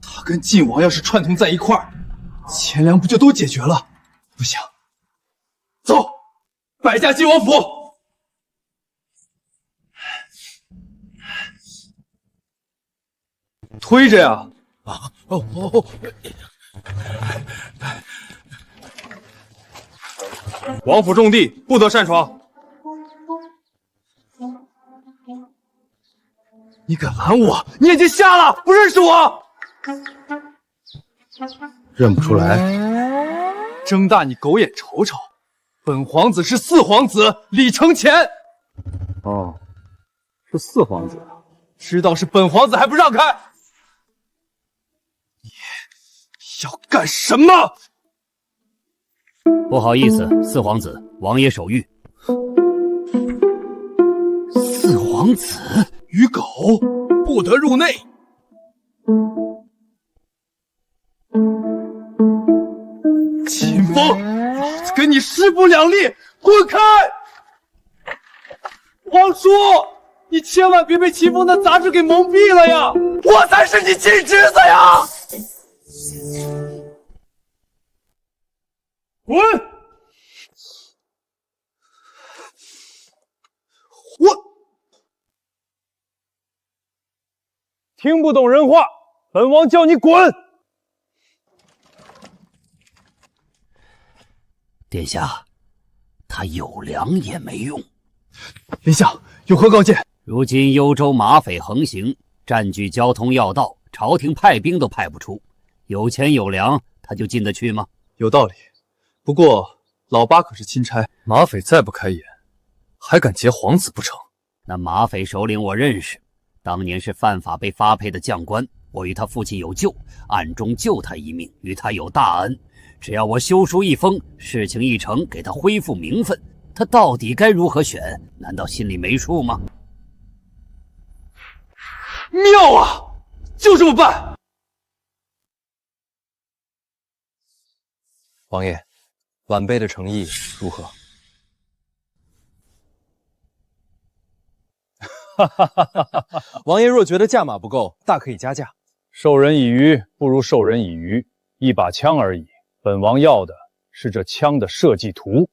他跟晋王要是串通在一块儿，钱粮不就都解决了？不行，走，摆下晋王府。推着呀！王府重地，不得擅闯。你敢拦我？你眼睛瞎了？不认识我？认不出来？睁大你狗眼瞅瞅，本皇子是4皇子李承乾。哦，是4皇子。知道是本皇子还不让开？你要干什么？不好意思，4皇子，王爷手谕。4皇子，与狗不得入内。秦风，老子跟你势不两立，滚开！皇叔，你千万别被秦风的杂志给蒙蔽了呀！我才是你亲侄子呀！滚！听不懂人话，本王叫你滚！殿下，他有粮也没用。陛下有何告诫？如今幽州马匪横行，占据交通要道，朝廷派兵都派不出，有钱有粮，他就进得去吗？有道理，不过老八可是钦差，马匪再不开眼，还敢劫皇子不成？那马匪首领我认识，当年是犯法被发配的将官，我与他父亲有旧，暗中救他一命，与他有大恩。只要我修书一封，事情一成，给他恢复名分，他到底该如何选？难道心里没数吗？妙啊！就这么办。王爷，晚辈的诚意如何？王爷若觉得价码不够，大可以加价。授人以鱼不如授人以渔，一把枪而已。本王要的是这枪的设计图。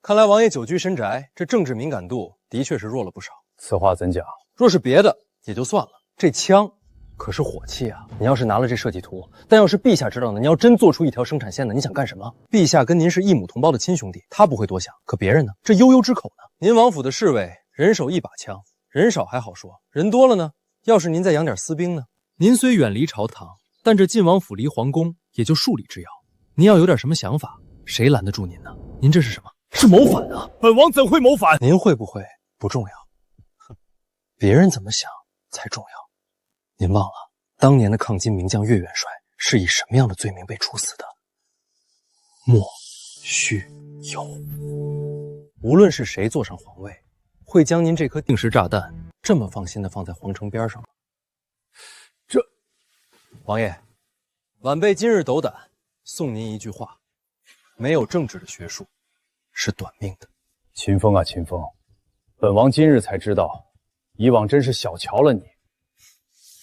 看来王爷久居深宅，这政治敏感度的确是弱了不少。此话怎讲？若是别的也就算了，这枪可是火器啊！你要是拿了这设计图，但要是陛下知道呢？你要真做出一条生产线呢，你想干什么？陛下跟您是一母同胞的亲兄弟，他不会多想，可别人呢？这悠悠之口呢？您王府的侍卫人手一把枪，人少还好说，人多了呢？要是您再养点私兵呢？您虽远离朝堂，但这晋王府离皇宫也就数里之遥。您要有点什么想法，谁拦得住您呢？您这是什么？是谋反啊！本王怎会谋反？您会不会不重要，哼，别人怎么想才重要。您忘了当年的抗金名将岳元帅是以什么样的罪名被处死的？莫须有。无论是谁坐上皇位，会将您这颗定时炸弹这么放心的放在皇城边上吗？王爷，晚辈今日斗胆送您一句话：没有政治的学术是短命的。秦风啊，秦风，本王今日才知道，以往真是小瞧了你。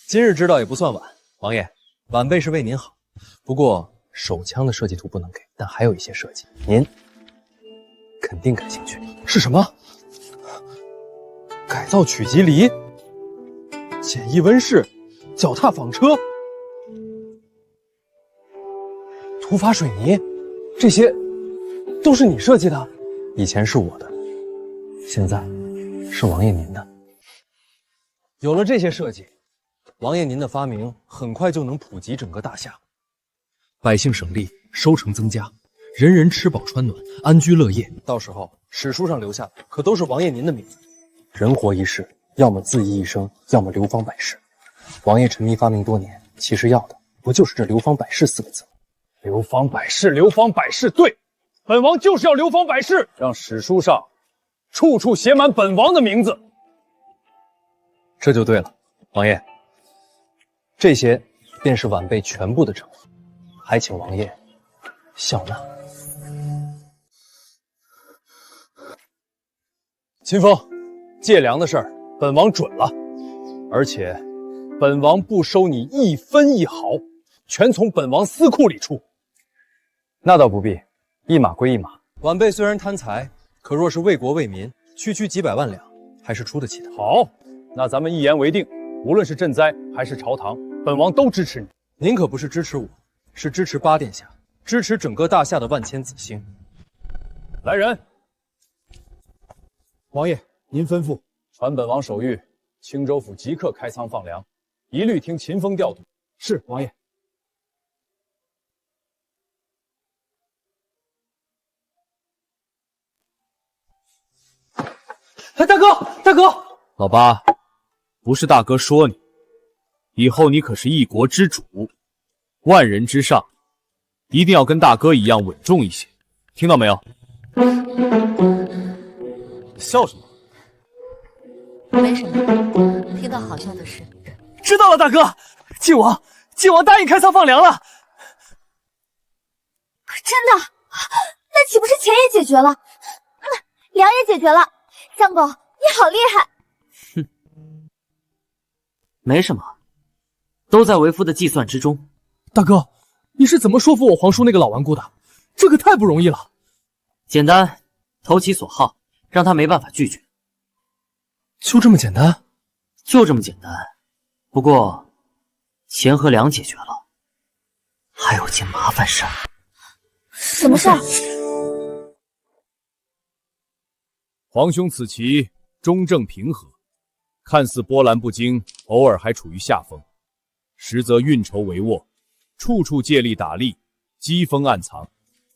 今日知道也不算晚，王爷，晚辈是为您好。不过手枪的设计图不能给，但还有一些设计，您肯定感兴趣。是什么？改造曲吉离、简易温室、脚踏纺车、土法水泥，这些都是你设计的？以前是我的，现在是王爷您的。有了这些设计，王爷您的发明很快就能普及整个大夏，百姓省力，收成增加，人人吃饱穿暖，安居乐业。到时候史书上留下的可都是王爷您的名字。人活一世，要么恣意一生，要么流芳百世。王爷沉迷发明多年，其实要的不就是这流芳百世4个字吗？流芳百世，流芳百世，对，本王就是要流芳百世，让史书上处处写满本王的名字。这就对了，王爷，这些便是晚辈全部的承诺，还请王爷笑纳。秦风，借粮的事儿，本王准了，而且本王不收你一分一毫，全从本王私库里出。那倒不必，一码归一码。晚辈虽然贪财，可若是为国为民，区区几百万两，还是出得起的。好，那咱们一言为定，无论是赈灾还是朝堂，本王都支持你。您可不是支持我，是支持八殿下，支持整个大夏的万千子兴。来人！王爷，您吩咐。传本王手谕，青州府即刻开仓放粮，一律听秦风调度。是，王爷。哎，大哥，大哥！老八，不是大哥说你，以后你可是一国之主，万人之上，一定要跟大哥一样稳重一些，听到没有？笑什么？没什么，听到好笑的事。知道了，大哥。晋王答应开仓放粮了。真的？那岂不是钱也解决了，粮也解决了？相公，你好厉害！哼，没什么，都在为夫的计算之中。大哥，你是怎么说服我皇叔那个老顽固的？这可太不容易了。简单，投其所好，让他没办法拒绝。就这么简单？就这么简单。不过，钱和粮解决了，还有件麻烦事儿。什么事儿？皇兄此棋中正平和，看似波澜不惊，偶尔还处于下风，实则运筹帷幄，处处借力打力，机锋暗藏。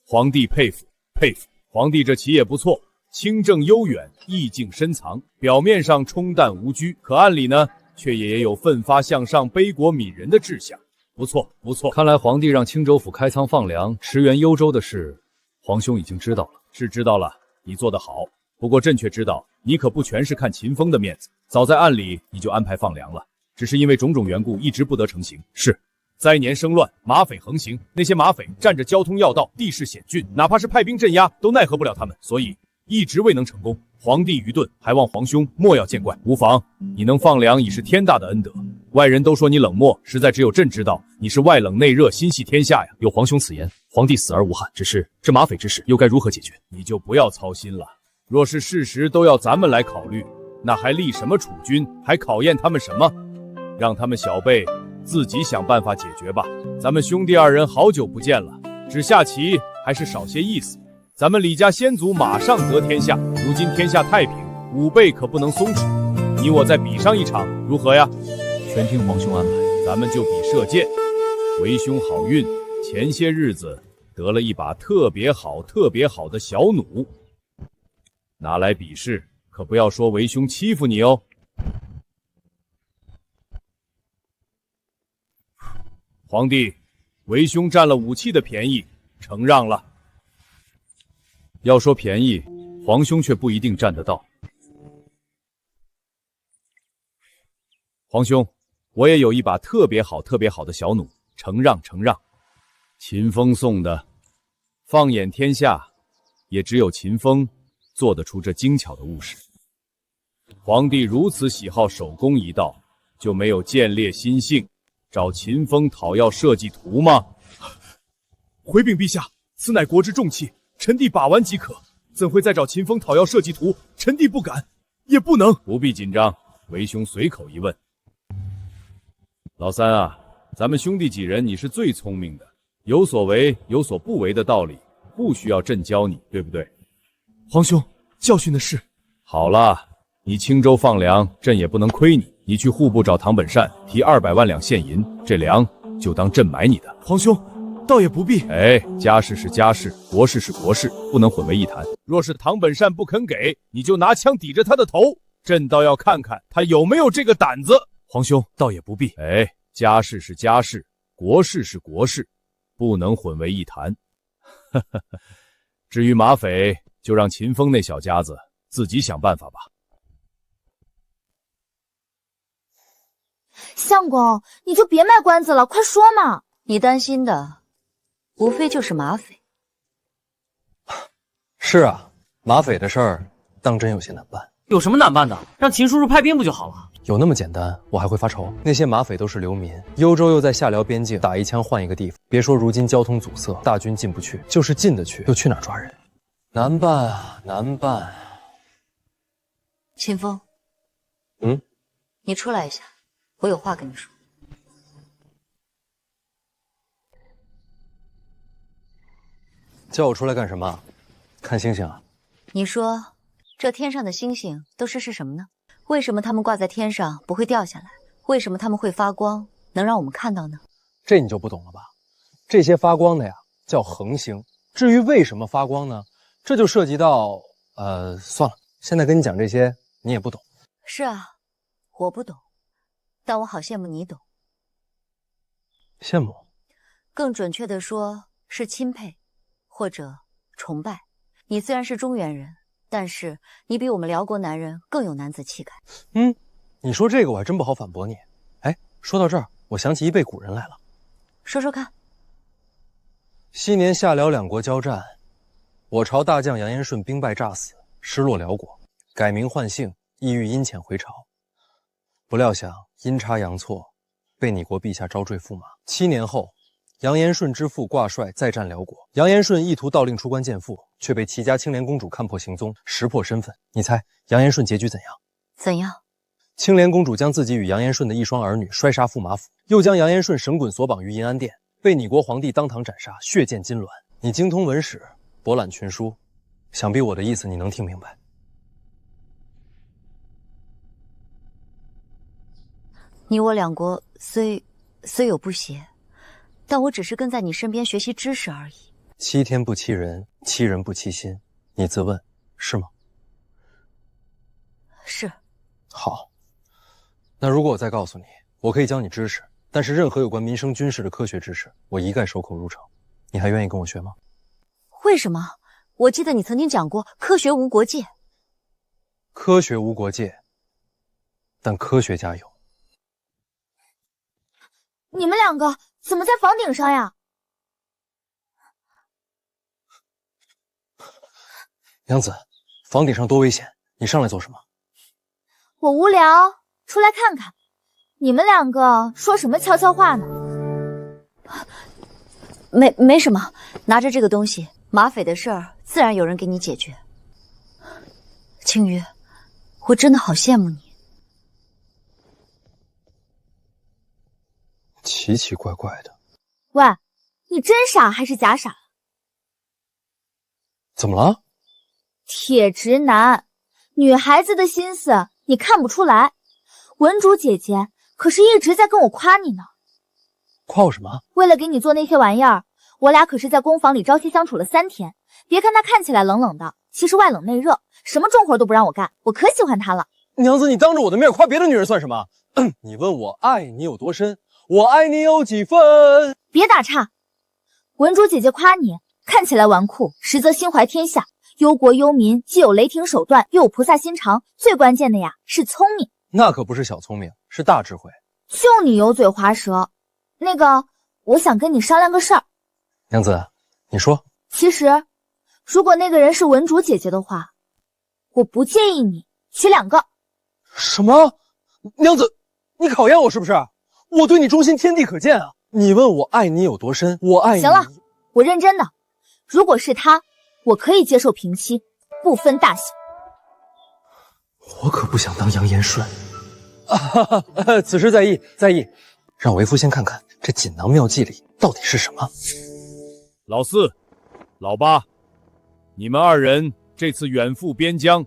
皇帝佩服佩服，皇帝这棋也不错，清正悠远，意境深藏。表面上冲淡无拘，可暗里呢，却也有奋发向上、悲国悯人的志向。不错不错，看来皇帝让青州府开仓放粮，驰援幽州的事，皇兄已经知道了。是知道了，你做得好。不过朕却知道，你可不全是看秦风的面子，早在暗里你就安排放粮了，只是因为种种缘故，一直不得成行。是，灾年生乱，马匪横行，那些马匪占着交通要道，地势险峻，哪怕是派兵镇压，都奈何不了他们，所以一直未能成功。皇帝愚钝，还望皇兄莫要见怪。无妨，你能放粮已是天大的恩德。外人都说你冷漠，实在只有朕知道你是外冷内热，心系天下呀。有皇兄此言，皇帝死而无憾。只是这马匪之事又该如何解决？你就不要操心了。若是事实都要咱们来考虑，那还立什么储君？还考验他们什么？让他们小辈自己想办法解决吧。咱们兄弟二人好久不见了，只下棋还是少些意思。咱们李家先祖马上得天下，如今天下太平，武备可不能松弛。你我再比上一场，如何呀？全听皇兄安排。咱们就比射箭。为兄好运，前些日子得了一把特别好的小弩，拿来比试，可不要说为兄欺负你哦。皇帝，为兄占了武器的便宜，承让了。要说便宜，皇兄却不一定占得到。皇兄，我也有一把特别好的小弩，承让。秦风送的，放眼天下，也只有秦风做得出这精巧的物事。皇帝如此喜好手工一道，就没有见猎心性，找秦风讨要设计图吗？回禀陛下，此乃国之重器，臣弟把玩即可，怎会再找秦风讨要设计图？臣弟不敢，也不能。不必紧张，为兄随口一问。老三啊，咱们兄弟几人你是最聪明的，有所为有所不为的道理，不需要朕教你，对不对？皇兄，教训的是。好了，你青州放粮，朕也不能亏你。你去户部找唐本善，提200万两现银，这粮就当朕买你的。皇兄，倒也不必。哎，家事是家事，国事是国事，不能混为一谈。若是唐本善不肯给，你就拿枪抵着他的头，朕倒要看看他有没有这个胆子。皇兄，倒也不必。哎，家事是家事，国事是国事，不能混为一谈。至于马匪，就让秦风那小家子自己想办法吧。相公，你就别卖关子了，快说嘛！你担心的，无非就是马匪。是啊，马匪的事儿，当真有些难办。有什么难办的？让秦叔叔派兵不就好了？有那么简单？我还会发愁？那些马匪都是流民，幽州又在下辽边境，打一枪换一个地方。别说如今交通阻塞，大军进不去，就是进得去，又去哪儿抓人？难办啊，难办。秦风，你出来一下，我有话跟你说。叫我出来干什么？看星星啊？你说，这天上的星星都是什么呢？为什么它们挂在天上不会掉下来？为什么它们会发光，能让我们看到呢？这你就不懂了吧？这些发光的呀，叫恒星。至于为什么发光呢？这就涉及到……算了，现在跟你讲这些，你也不懂。是啊，我不懂，但我好羡慕你懂。羡慕？更准确的说，是钦佩，或者崇拜。你虽然是中原人，但是你比我们辽国男人更有男子气概。你说这个我还真不好反驳你。哎，说到这儿，我想起一辈古人来了。说说看。昔年夏辽两国交战，我朝大将杨延顺兵败诈死，失落辽国，改名换姓，意欲阴遣回朝。不料想阴差阳错，被你国陛下招赘驸马。7年后，杨延顺之父挂帅再战辽国，杨延顺意图盗令出关见父，却被齐家青莲公主看破行踪，识破身份。你猜杨延顺结局怎样？怎样？青莲公主将自己与杨延顺的一双儿女摔杀驸马府，又将杨延顺绳滚索绑于银安殿，被你国皇帝当堂斩杀，血溅金銮。你精通文史，博览群书，想必我的意思你能听明白。你我两国虽有不协，但我只是跟在你身边学习知识而已。欺天不欺人，欺人不欺心，你自问是吗？是。好，那如果我再告诉你，我可以教你知识，但是任何有关民生军事的科学知识，我一概守口如城。你还愿意跟我学吗？为什么？我记得你曾经讲过科学无国界。科学无国界，但科学家有。你们两个怎么在房顶上呀？娘子，房顶上多危险，你上来做什么？我无聊，出来看看。你们两个说什么悄悄话呢？没什么，拿着这个东西，马匪的事儿自然有人给你解决。青鱼，我真的好羡慕你。奇奇怪怪的。喂，你真傻还是假傻？怎么了？铁直男，女孩子的心思你看不出来。文竹姐姐可是一直在跟我夸你呢。夸我什么？为了给你做那些玩意儿，我俩可是在工坊里朝夕相处了3天。别看她看起来冷冷的，其实外冷内热，什么重活都不让我干，我可喜欢她了。娘子，你当着我的面夸别的女人算什么？你问我爱你有多深，我爱你有几分？别打岔。文竹姐姐夸你看起来纨绔，实则心怀天下，忧国忧民，既有雷霆手段，又有菩萨心肠，最关键的呀是聪明。那可不是小聪明，是大智慧。就你油嘴滑舌。那个，我想跟你商量个事儿。娘子，你说。其实，如果那个人是文竹姐姐的话，我不介意你娶2个。什么？娘子，你考验我是不是？我对你忠心天地可见啊！你问我爱你有多深，我爱你。行了，我认真的。如果是他，我可以接受平妻，不分大小。我可不想当杨延顺。此事在意，在意。让为夫先看看这锦囊妙计里到底是什么。老四、老八，你们2人这次远赴边疆，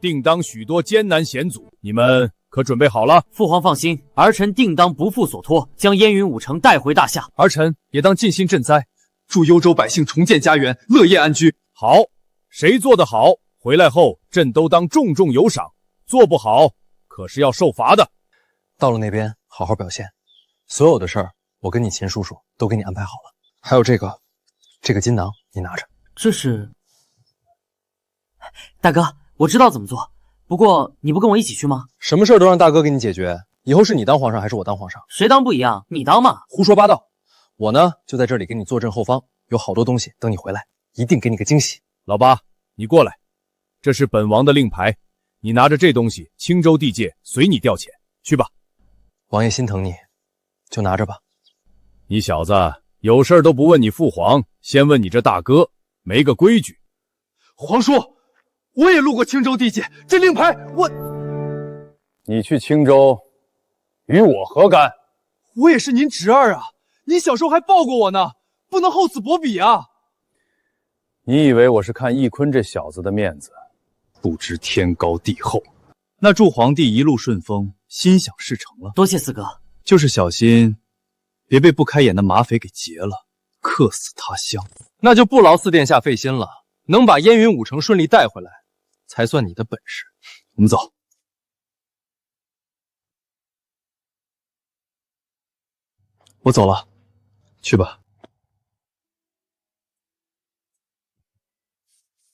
定当许多艰难险阻，你们可准备好了？父皇放心，儿臣定当不负所托，将燕云5城带回大夏。儿臣也当尽心赈灾，助幽州百姓重建家园，乐业安居。好，谁做得好，回来后朕都当重重有赏；做不好，可是要受罚的。到了那边，好好表现。所有的事儿，我跟你秦叔叔都给你安排好了。还有这个金囊，你拿着。这是……大哥，我知道怎么做，不过你不跟我一起去吗？什么事儿都让大哥给你解决，以后是你当皇上还是我当皇上？谁当不一样，你当嘛。胡说八道！我呢，就在这里给你坐镇后方，有好多东西等你回来，一定给你个惊喜。老八，你过来，这是本王的令牌，你拿着这东西，青州地界随你调遣去吧。王爷心疼你。就拿着吧。你小子有事都不问你父皇，先问你这大哥，没个规矩。皇叔，我也路过青州地界，这令牌我……你去青州，与我何干？我也是您侄儿啊，您小时候还抱过我呢，不能厚此薄彼啊！你以为我是看翊坤这小子的面子？不知天高地厚。那祝皇帝一路顺风，心想事成了。多谢四哥。就是小心，别被不开眼的马匪给劫了，客死他乡。那就不劳四殿下费心了，能把燕云5城顺利带回来，才算你的本事。我们走。我走了，去吧。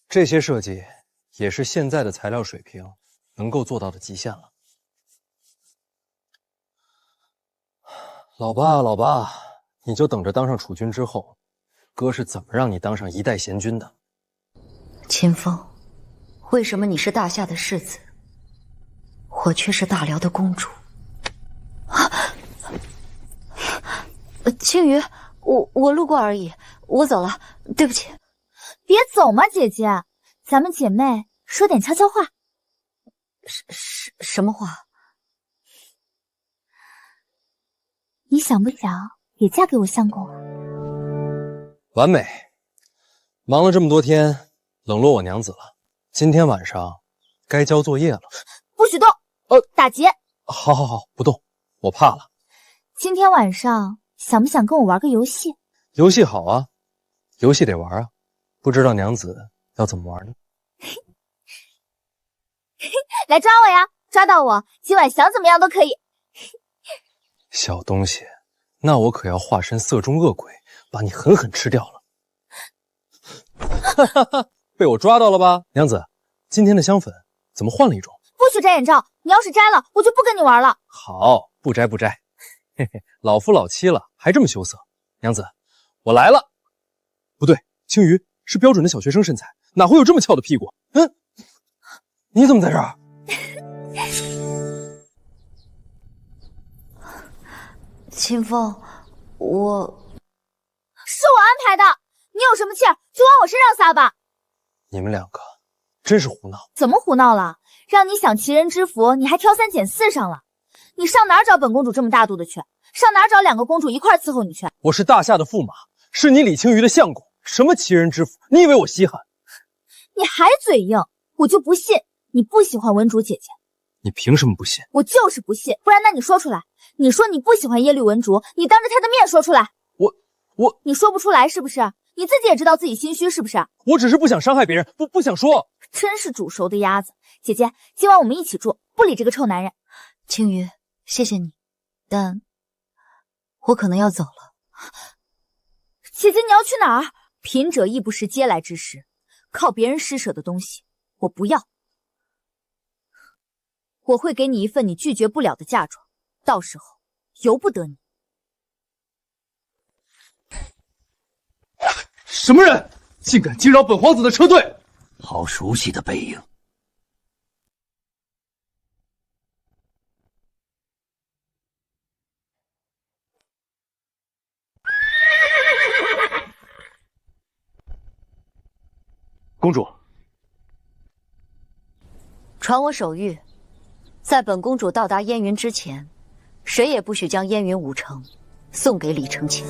这些设计也是现在的材料水平能够做到的极限了。老八，老八，你就等着当上储君之后，哥是怎么让你当上1代贤君的。秦风，为什么你是大夏的世子，我却是大辽的公主？青鱼，我路过而已，我走了，对不起。别走嘛，姐姐，咱们姐妹说点悄悄话。什么话？你想不想也嫁给我相公啊？完美。忙了这么多天，冷落我娘子了。今天晚上该交作业了。不许动！打劫！好，不动，我怕了。今天晚上想不想跟我玩个游戏？游戏好啊，游戏得玩啊。不知道娘子要怎么玩呢？来抓我呀！抓到我，今晚想怎么样都可以。小东西，那我可要化身色中恶鬼，把你狠狠吃掉了。哈哈哈，被我抓到了吧？娘子，今天的香粉怎么换了一种？不许摘眼罩，你要是摘了，我就不跟你玩了。好，不摘不摘。嘿嘿，老夫老妻了，还这么羞涩。娘子，我来了。不对，青鱼是标准的小学生身材，哪会有这么翘的屁股？你怎么在这儿？秦风，是我安排的，你有什么气儿就往我身上撒吧。你们两个真是胡闹！怎么胡闹了？让你享齐人之福，你还挑三拣四上了。你上哪儿找本公主这么大度的去？上哪儿找2个公主一块伺候你去？我是大夏的驸马，是你李青鱼的相公，什么齐人之福？你以为我稀罕？你还嘴硬，我就不信你不喜欢文主姐姐。你凭什么不信？我就是不信，不然那你说出来。你说你不喜欢耶律文竹，你当着她的面说出来。你说不出来是不是？你自己也知道自己心虚是不是？我只是不想伤害别人，不想说。真是煮熟的鸭子。姐姐，今晚我们一起住，不理这个臭男人。青鱼，谢谢你，但我可能要走了。姐姐，你要去哪儿？贫者亦不食嗟来之食，靠别人施舍的东西，我不要。我会给你一份你拒绝不了的嫁妆，到时候由不得你。什么人竟敢惊扰本皇子的车队？好熟悉的背影。公主，传我手谕，在本公主到达燕云之前，谁也不许将燕云5城送给李承乾。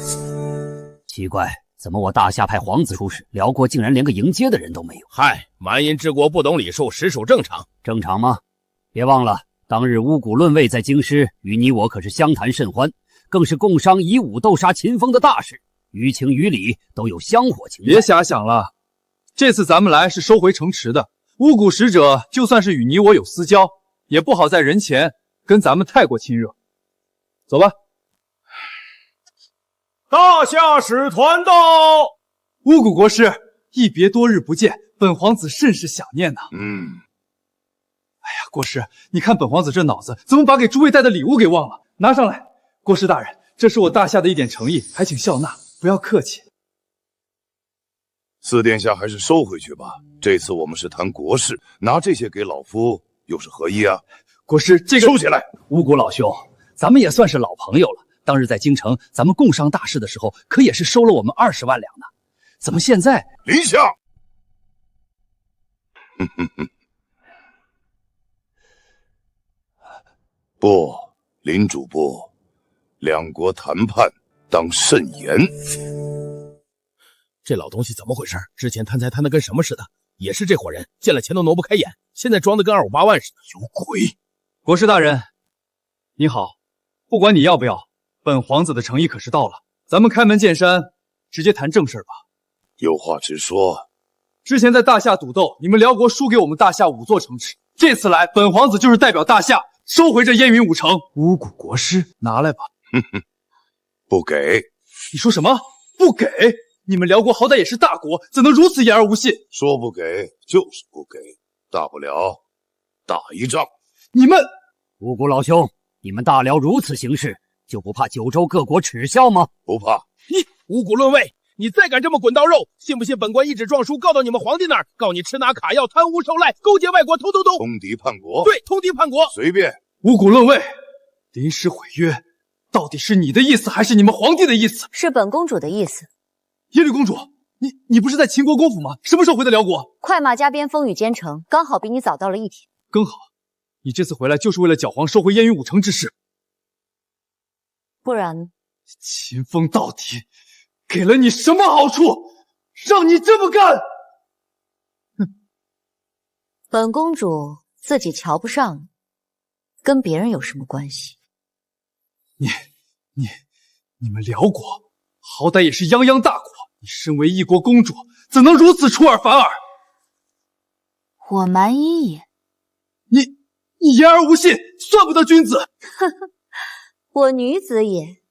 奇怪，怎么我大夏派皇子出使，辽国竟然连个迎接的人都没有？嗨，蛮夷之国不懂礼数，实属正常。正常吗？别忘了，当日巫蛊论位在京师，与你我可是相谈甚欢，更是共商以武斗杀秦风的大事，于情于理都有香火情。别瞎想了，这次咱们来是收回城池的。巫蛊使者就算是与你我有私交，也不好在人前跟咱们太过亲热。走吧。大夏使团到。巫蛊国师，一别多日不见，本皇子甚是想念呐。哎呀，国师，你看本皇子这脑子，怎么把给诸位带的礼物给忘了？拿上来。国师大人，这是我大夏的一点诚意，还请笑纳，不要客气。四殿下还是收回去吧。这次我们是谈国事，拿这些给老夫又是何意啊？国师，这个收起来。巫蛊老兄，咱们也算是老朋友了。当日在京城，咱们共商大事的时候，可也是收了我们20万两呢。怎么现在？林相，不，林主簿，两国谈判当慎言。这老东西怎么回事？之前贪财贪得跟什么似的，也是这伙人，见了钱都挪不开眼，现在装得跟258万似的。有鬼！国师大人，你好，不管你要不要，本皇子的诚意可是到了，咱们开门见山，直接谈正事吧。有话直说。之前在大夏赌斗，你们辽国输给我们大夏5座城池，这次来，本皇子就是代表大夏收回这燕云5城。巫蛊国师，拿来吧。不给。你说什么？不给？你们辽国好歹也是大国，怎能如此言而无信？说不给就是不给，大不了打一仗。你们巫蛊老兄，你们大辽如此行事，就不怕九州各国耻笑吗？不怕。咦，五谷论位，你再敢这么滚刀肉，信不信本官一纸状书告到你们皇帝那儿，告你吃拿卡要、贪污受赖、勾结外国，通。通敌叛国。对，通敌叛国。随便。五谷论位，临时毁约，到底是你的意思还是你们皇帝的意思？是本公主的意思。耶律公主，你不是在秦国公府吗？什么时候回的辽国？快马加鞭，风雨兼程，刚好比你早到了1天。更好，你这次回来就是为了搅黄收回燕云5城之事。不然，秦风到底给了你什么好处，让你这么干？本公主自己瞧不上你，跟别人有什么关系？你们辽国好歹也是泱泱大国，你身为一国公主，怎能如此出尔反尔？我蛮夷也。你言而无信，算不得君子。我女子也。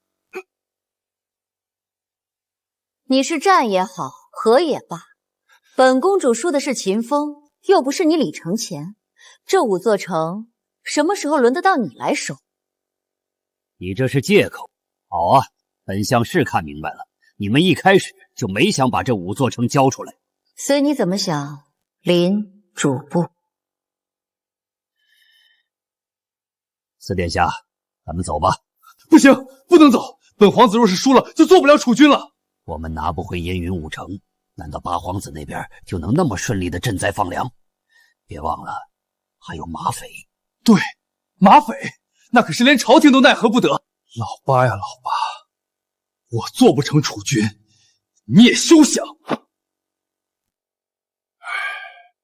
你是战也好，和也罢，本公主输的是秦风，又不是你李承乾。这5座城，什么时候轮得到你来收？你这是借口。好啊，本相是看明白了，你们一开始就没想把这5座城交出来。随你怎么想，林主簿。四殿下，咱们走吧。不行，不能走。本皇子若是输了，就做不了储君了。我们拿不回燕云5城，难道八皇子那边就能那么顺利的赈灾放粮？别忘了，还有马匪。对，马匪，那可是连朝廷都奈何不得。老八呀，老八，我做不成储君，你也休想。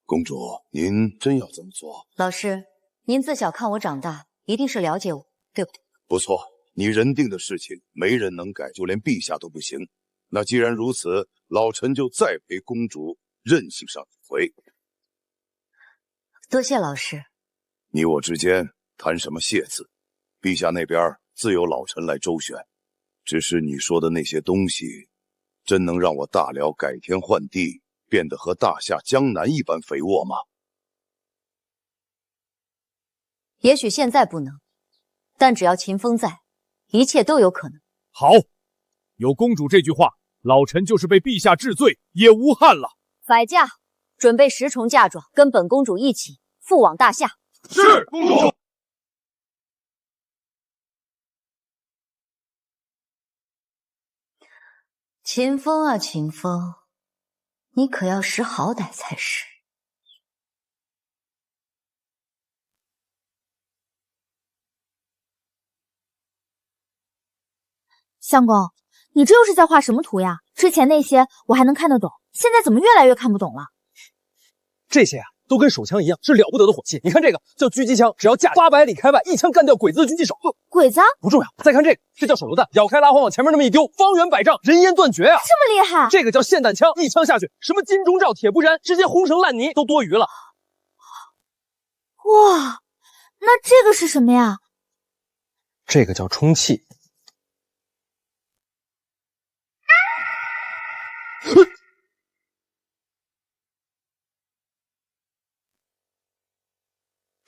公主，您真要这么做？老师，您自小看我长大，一定是了解我，对不对？不错，你人定的事情没人能改，就连陛下都不行。那既然如此，老臣就再陪公主任性上一回。多谢老师。你我之间谈什么谢字？陛下那边自有老臣来周旋。只是你说的那些东西，真能让我大辽改天换地，变得和大夏江南一般肥沃吗？也许现在不能，但只要秦风在，一切都有可能。好，有公主这句话，老臣就是被陛下治罪也无憾了。摆驾，准备10重嫁妆，跟本公主一起赴往大夏。是，公主。秦风啊，秦风，你可要识好歹才是。相公，你这又是在画什么图呀？之前那些我还能看得懂，现在怎么越来越看不懂了？这些啊，都跟手枪一样，是了不得的火器。你看这个叫狙击枪，只要架800里开外，一枪干掉鬼子的狙击手。鬼子不重要。再看这个，这叫手榴弹，咬开拉环往前面那么一丢，方圆100丈，人烟断绝啊！这么厉害？这个叫霰弹枪，一枪下去，什么金钟罩、铁布衫，直接轰成烂泥都多余了。哇，那这个是什么呀？这个叫充气。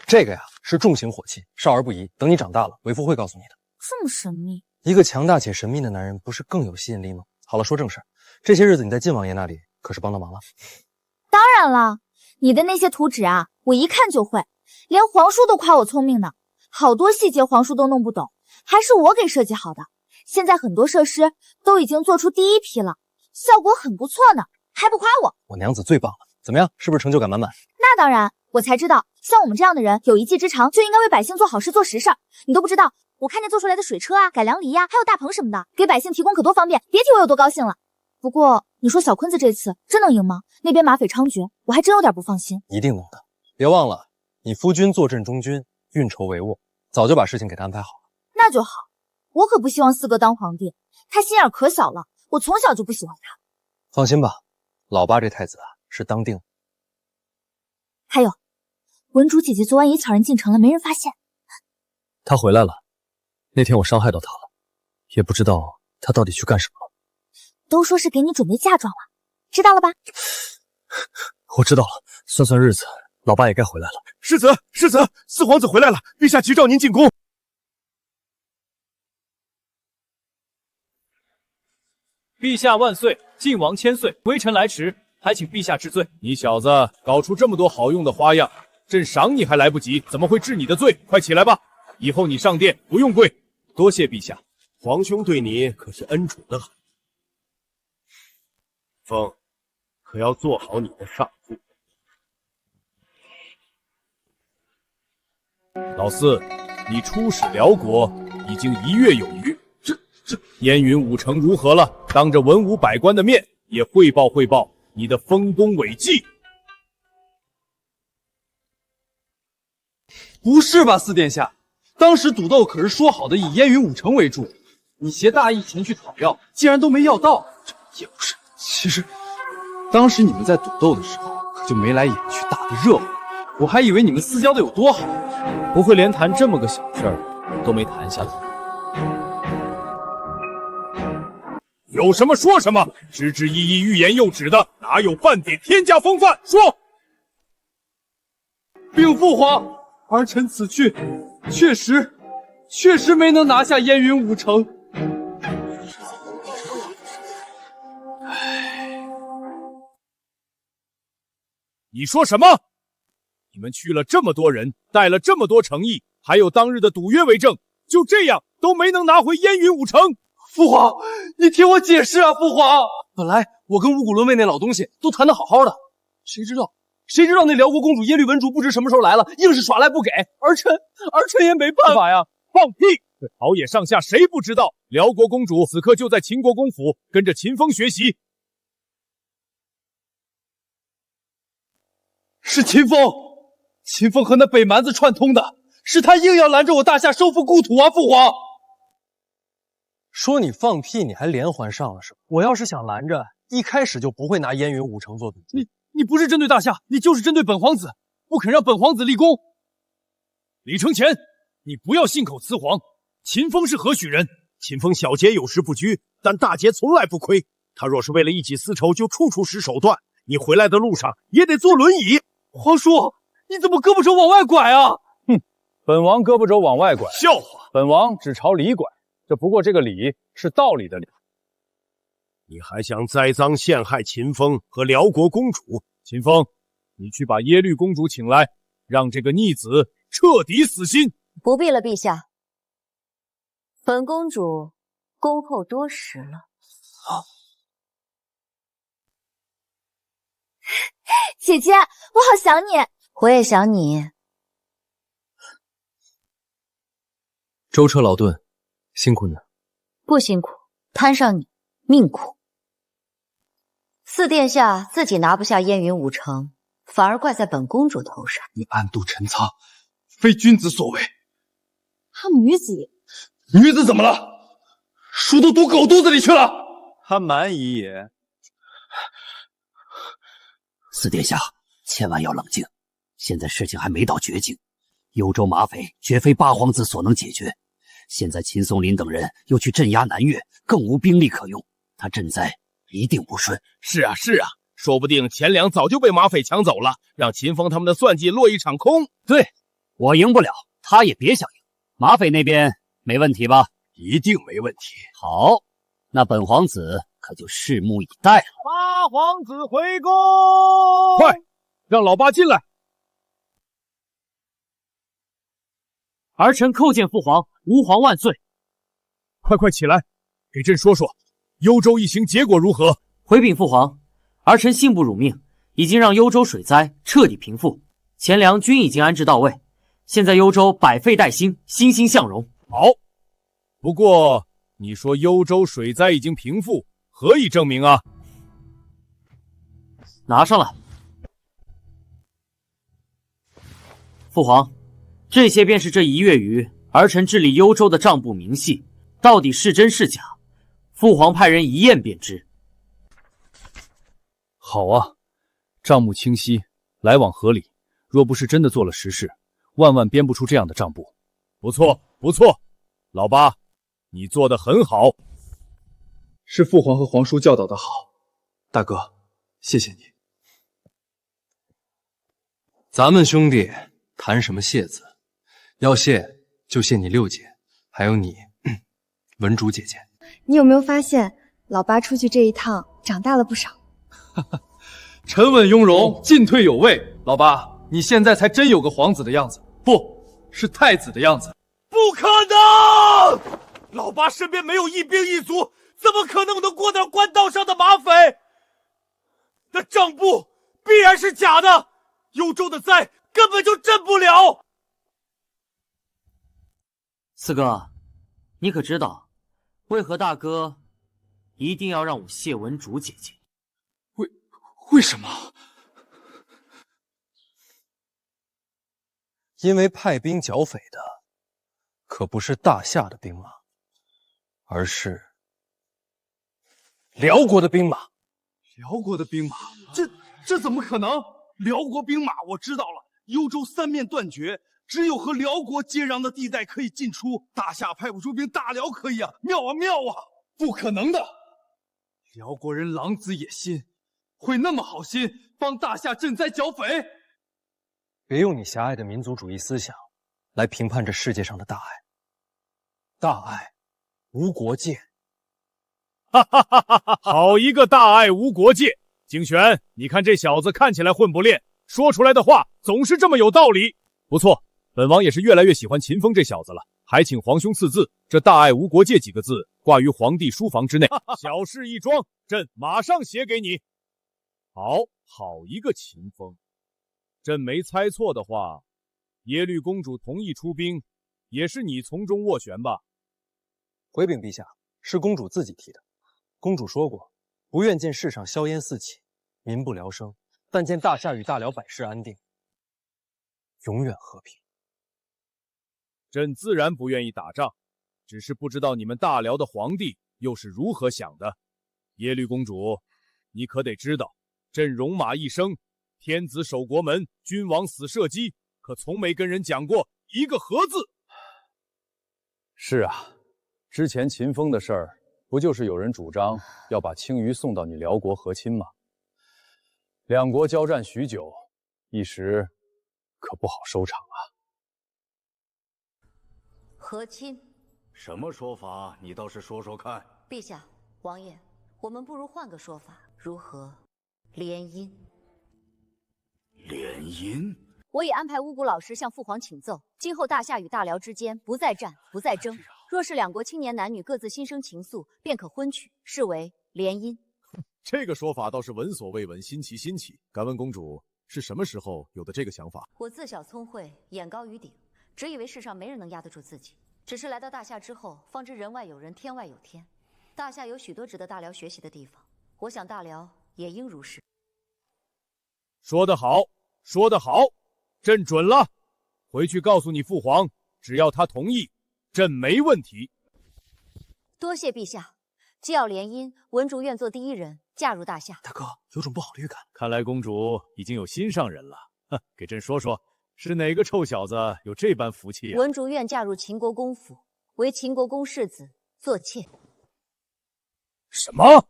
这个呀是重型火器，少儿不宜。等你长大了，为父会告诉你的。这么神秘，一个强大且神秘的男人，不是更有吸引力吗？好了，说正事儿，这些日子你在晋王爷那里可是帮到忙了。当然了，你的那些图纸啊，我一看就会，连皇叔都夸我聪明呢。好多细节皇叔都弄不懂，还是我给设计好的。现在很多设施都已经做出第1批了，效果很不错呢，还不夸我？我娘子最棒了，怎么样？是不是成就感满满？那当然，我才知道，像我们这样的人有一技之长，就应该为百姓做好事做实事。你都不知道，我看见做出来的水车啊、改良犁呀，还有大棚什么的，给百姓提供可多方便，别提我有多高兴了。不过，你说小坤子这次真能赢吗？那边马匪猖獗，我还真有点不放心。一定能的，别忘了，你夫君坐镇中军，运筹帷幄，早就把事情给他安排好了。那就好，我可不希望4哥当皇帝，他心眼可小了，我从小就不喜欢他。放心吧，老八这太子啊是当定了。还有，文竹姐姐昨晚也悄然进城了，没人发现。他回来了，那天我伤害到他了，也不知道他到底去干什么了。都说是给你准备嫁妆了，知道了吧？我知道了，算算日子，老八也该回来了。世子，世子，四皇子回来了，陛下急召您进宫。陛下万岁，晋王千岁，微臣来迟，还请陛下治罪。你小子搞出这么多好用的花样，朕赏你还来不及，怎么会治你的罪？快起来吧，以后你上殿不用跪。多谢陛下，皇兄对你可是恩宠的很。风，可要做好你的上父。老四，你出使辽国已经1月有余，这燕云5城如何了？当着文武百官的面，也汇报汇报你的丰功伟绩。不是吧，四殿下，当时赌斗可是说好的以燕云5城为主，你携大义前去讨要，竟然都没要到，这也不是。其实，当时你们在赌斗的时候，可就眉来眼去，打得热乎，我还以为你们私交的有多好，不会连谈这么个小事儿都没谈下来。有什么说什么，支支吾吾、欲言又止的，哪有半点天家风范？说！禀父皇，儿臣此去，确实没能拿下燕云5城。你说什么？你们去了这么多人，带了这么多诚意，还有当日的赌约为证，就这样都没能拿回燕云武城。父皇，你听我解释啊！父皇，本来我跟五谷伦卫那老东西都谈得好好的，谁知道那辽国公主耶律文竹不知什么时候来了，硬是耍赖不给，儿臣也没办法呀！放屁！这朝野上下谁不知道，辽国公主此刻就在秦国公府跟着秦风学习。是秦风和那北蛮子串通的，是他硬要拦着我大夏收复故土啊！父皇，说你放屁，你还连环上了是吧？我要是想拦着，一开始就不会拿燕云武城做赌注。你不是针对大夏，你就是针对本皇子，不肯让本皇子立功。李承乾，你不要信口雌黄。秦风是何许人？秦风小节有时不拘，但大节从来不亏。他若是为了一己私仇，就处处使手段。你回来的路上也得坐轮椅。皇叔，你怎么胳膊肘往外拐啊？哼，本王胳膊肘往外拐，笑话！本王只朝里拐，这不过这个理是道理的理。你还想栽赃陷害秦风和辽国公主？秦风，你去把耶律公主请来，让这个逆子彻底死心。不必了，陛下。本公主恭候多时了。姐姐，我好想你。我也想你。舟车劳顿，辛苦你了。不辛苦，摊上你，命苦。四殿下自己拿不下燕云武城，反而怪在本公主头上。你暗度陈仓，非君子所为。他女子，女子怎么了？书都读狗肚子里去了。他蛮夷也。四殿下，千万要冷静，现在事情还没到绝境，幽州马匪绝非八皇子所能解决。现在秦松林等人又去镇压南越，更无兵力可用，他赈灾一定不顺。是啊，说不定钱粮早就被马匪抢走了，让秦风他们的算计落一场空。对，我赢不了，他也别想赢。马匪那边没问题吧？一定没问题。好，那本皇子可就拭目以待了。八皇子回宫，快让老八进来。儿臣叩见父皇，吾皇万岁。快起来，给朕说说幽州一行结果如何？回禀父皇，儿臣信不辱命，已经让幽州水灾彻底平复，钱粮均已经安置到位，现在幽州百废待兴，欣欣向荣。好，不过你说幽州水灾已经平复，何以证明啊？拿上来。父皇，这些便是这1月余儿臣治理幽州的账簿明细，到底是真是假，父皇派人一验便知。好啊，账目清晰，来往合理，若不是真的做了实事，万万编不出这样的账簿。不错，老八，你做得很好。是父皇和皇叔教导的好，大哥，谢谢你。咱们兄弟谈什么谢字？要谢就谢你六姐，还有你，文竹姐姐。你有没有发现，老八出去这一趟长大了不少？沉稳雍容，进退有位。老八，你现在才真有个皇子的样子，不是太子的样子。不可能！老八身边没有一兵一卒，怎么可能过得了官道上的马匪？那账簿必然是假的，幽州的灾根本就赈不了。四哥，你可知道，为何大哥一定要让我谢文竹姐姐？为什么？因为派兵剿匪的可不是大夏的兵马，而是辽国的兵马。辽国的兵马？这怎么可能？辽国兵马我知道了，幽州三面断绝，只有和辽国接壤的地带可以进出。大夏派不出兵，大辽可以啊！妙啊妙啊！不可能的，辽国人狼子野心，会那么好心帮大夏赈灾剿匪？别用你狭隘的民族主义思想来评判这世界上的大爱。大爱无国界。哈哈哈哈哈！好一个大爱无国界！景玄，你看这小子看起来混不吝，说出来的话总是这么有道理。不错，本王也是越来越喜欢秦风这小子了，还请皇兄赐字，这大爱无国界几个字挂于皇帝书房之内。小事一桩，朕马上写给你。好一个秦风！朕没猜错的话，耶律公主同意出兵，也是你从中斡旋吧？回禀陛下，是公主自己提的。公主说过，不愿见世上硝烟四起，民不聊生，但见大夏与大辽百世安定，永远和平。朕自然不愿意打仗，只是不知道你们大辽的皇帝又是如何想的。耶律公主，你可得知道，朕戎马一生，天子守国门，君王死社稷，可从没跟人讲过一个和字。是啊，之前秦风的事儿，不就是有人主张要把青鱼送到你辽国和亲吗？两国交战许久，一时可不好收场啊。和亲？什么说法？你倒是说说看。陛下，王爷，我们不如换个说法，如何？联姻。联姻？我已安排巫蛊老师向父皇请奏，今后大夏与大辽之间不再战，不再争。若是两国青年男女各自心生情愫，便可婚娶，视为联姻。这个说法倒是闻所未闻，新奇新奇。敢问公主是什么时候有的这个想法？我自小聪慧，眼高于顶，只以为世上没人能压得住自己。只是来到大夏之后，方知人外有人，天外有天。大夏有许多值得大辽学习的地方，我想大辽也应如是。说得好，说得好，朕准了。回去告诉你父皇，只要他同意，朕没问题。多谢陛下。既要联姻，文竹愿做第一人嫁入大夏。大哥，有种不好的预感。看来公主已经有心上人了。哼，给朕说说，是哪个臭小子有这般福气啊？文竹愿嫁入秦国公府，为秦国公世子做妾。什么？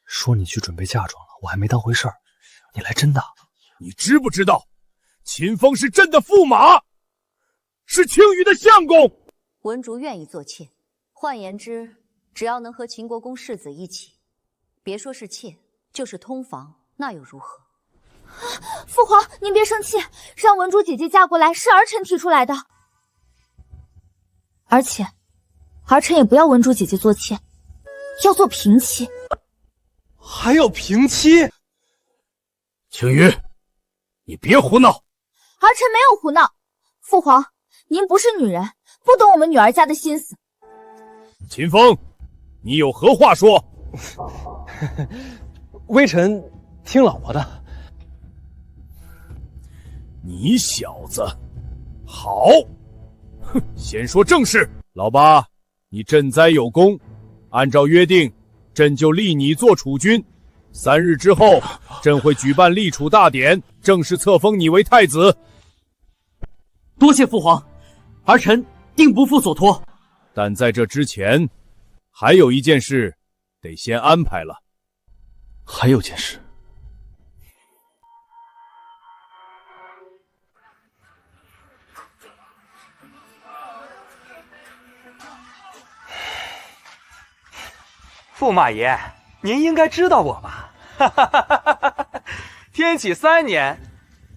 说你去准备嫁妆了，我还没当回事儿，你来真的？你知不知道，秦风是朕的驸马，是青羽的相公。文竹愿意做妾，换言之，只要能和秦国公世子一起，别说是妾，就是通房，那又如何？父皇，您别生气，让文竹姐姐嫁过来是儿臣提出来的，而且儿臣也不要文竹姐姐做妾，要做平妻。还要平妻？青羽，你别胡闹！儿臣没有胡闹。父皇，您不是女人，不懂我们女儿家的心思。秦风，你有何话说？微臣听老婆的。你小子，好！哼，先说正事。老八，你赈灾有功，按照约定，朕就立你做储君。3日之后，朕会举办立储大典，正式册封你为太子。多谢父皇，儿臣定不负所托。但在这之前，还有一件事得先安排了。还有件事。驸马爷，您应该知道我吧？天启3年，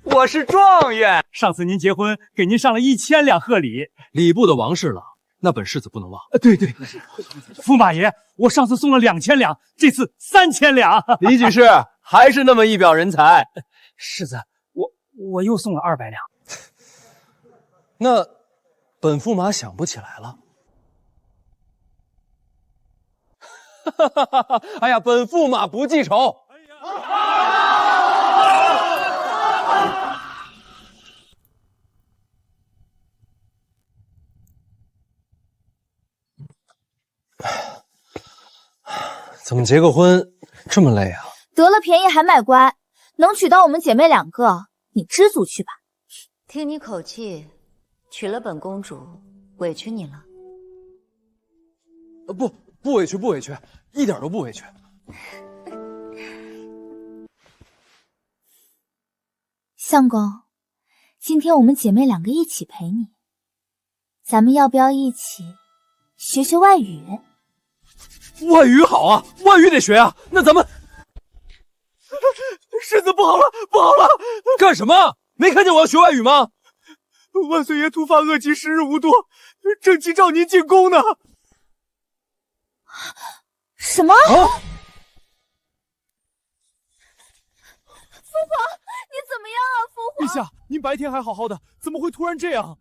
我是状元。上次您结婚，给您上了1000两贺礼。礼部的王氏了，那本世子不能忘。对，驸马爷，我上次送了2000两，这次3000两。李举事还是那么一表人才。世子，我又送了200两。那本驸马想不起来了。哎呀，本驸马不记仇。怎么结个婚这么累啊？得了便宜还卖乖，能娶到我们姐妹2个，你知足去吧。听你口气，娶了本公主，委屈你了？不委屈，不委屈，一点都不委屈。相公，今天我们姐妹2个一起陪你，咱们要不要一起学学外语？外语好啊，外语得学啊。那咱们……世子不好了，不好了！干什么？没看见我要学外语吗？万岁爷突发恶疾，时日无多，正急召您进宫呢。什么？父皇，你怎么样啊？父皇，陛下，您白天还好好的，怎么会突然这样？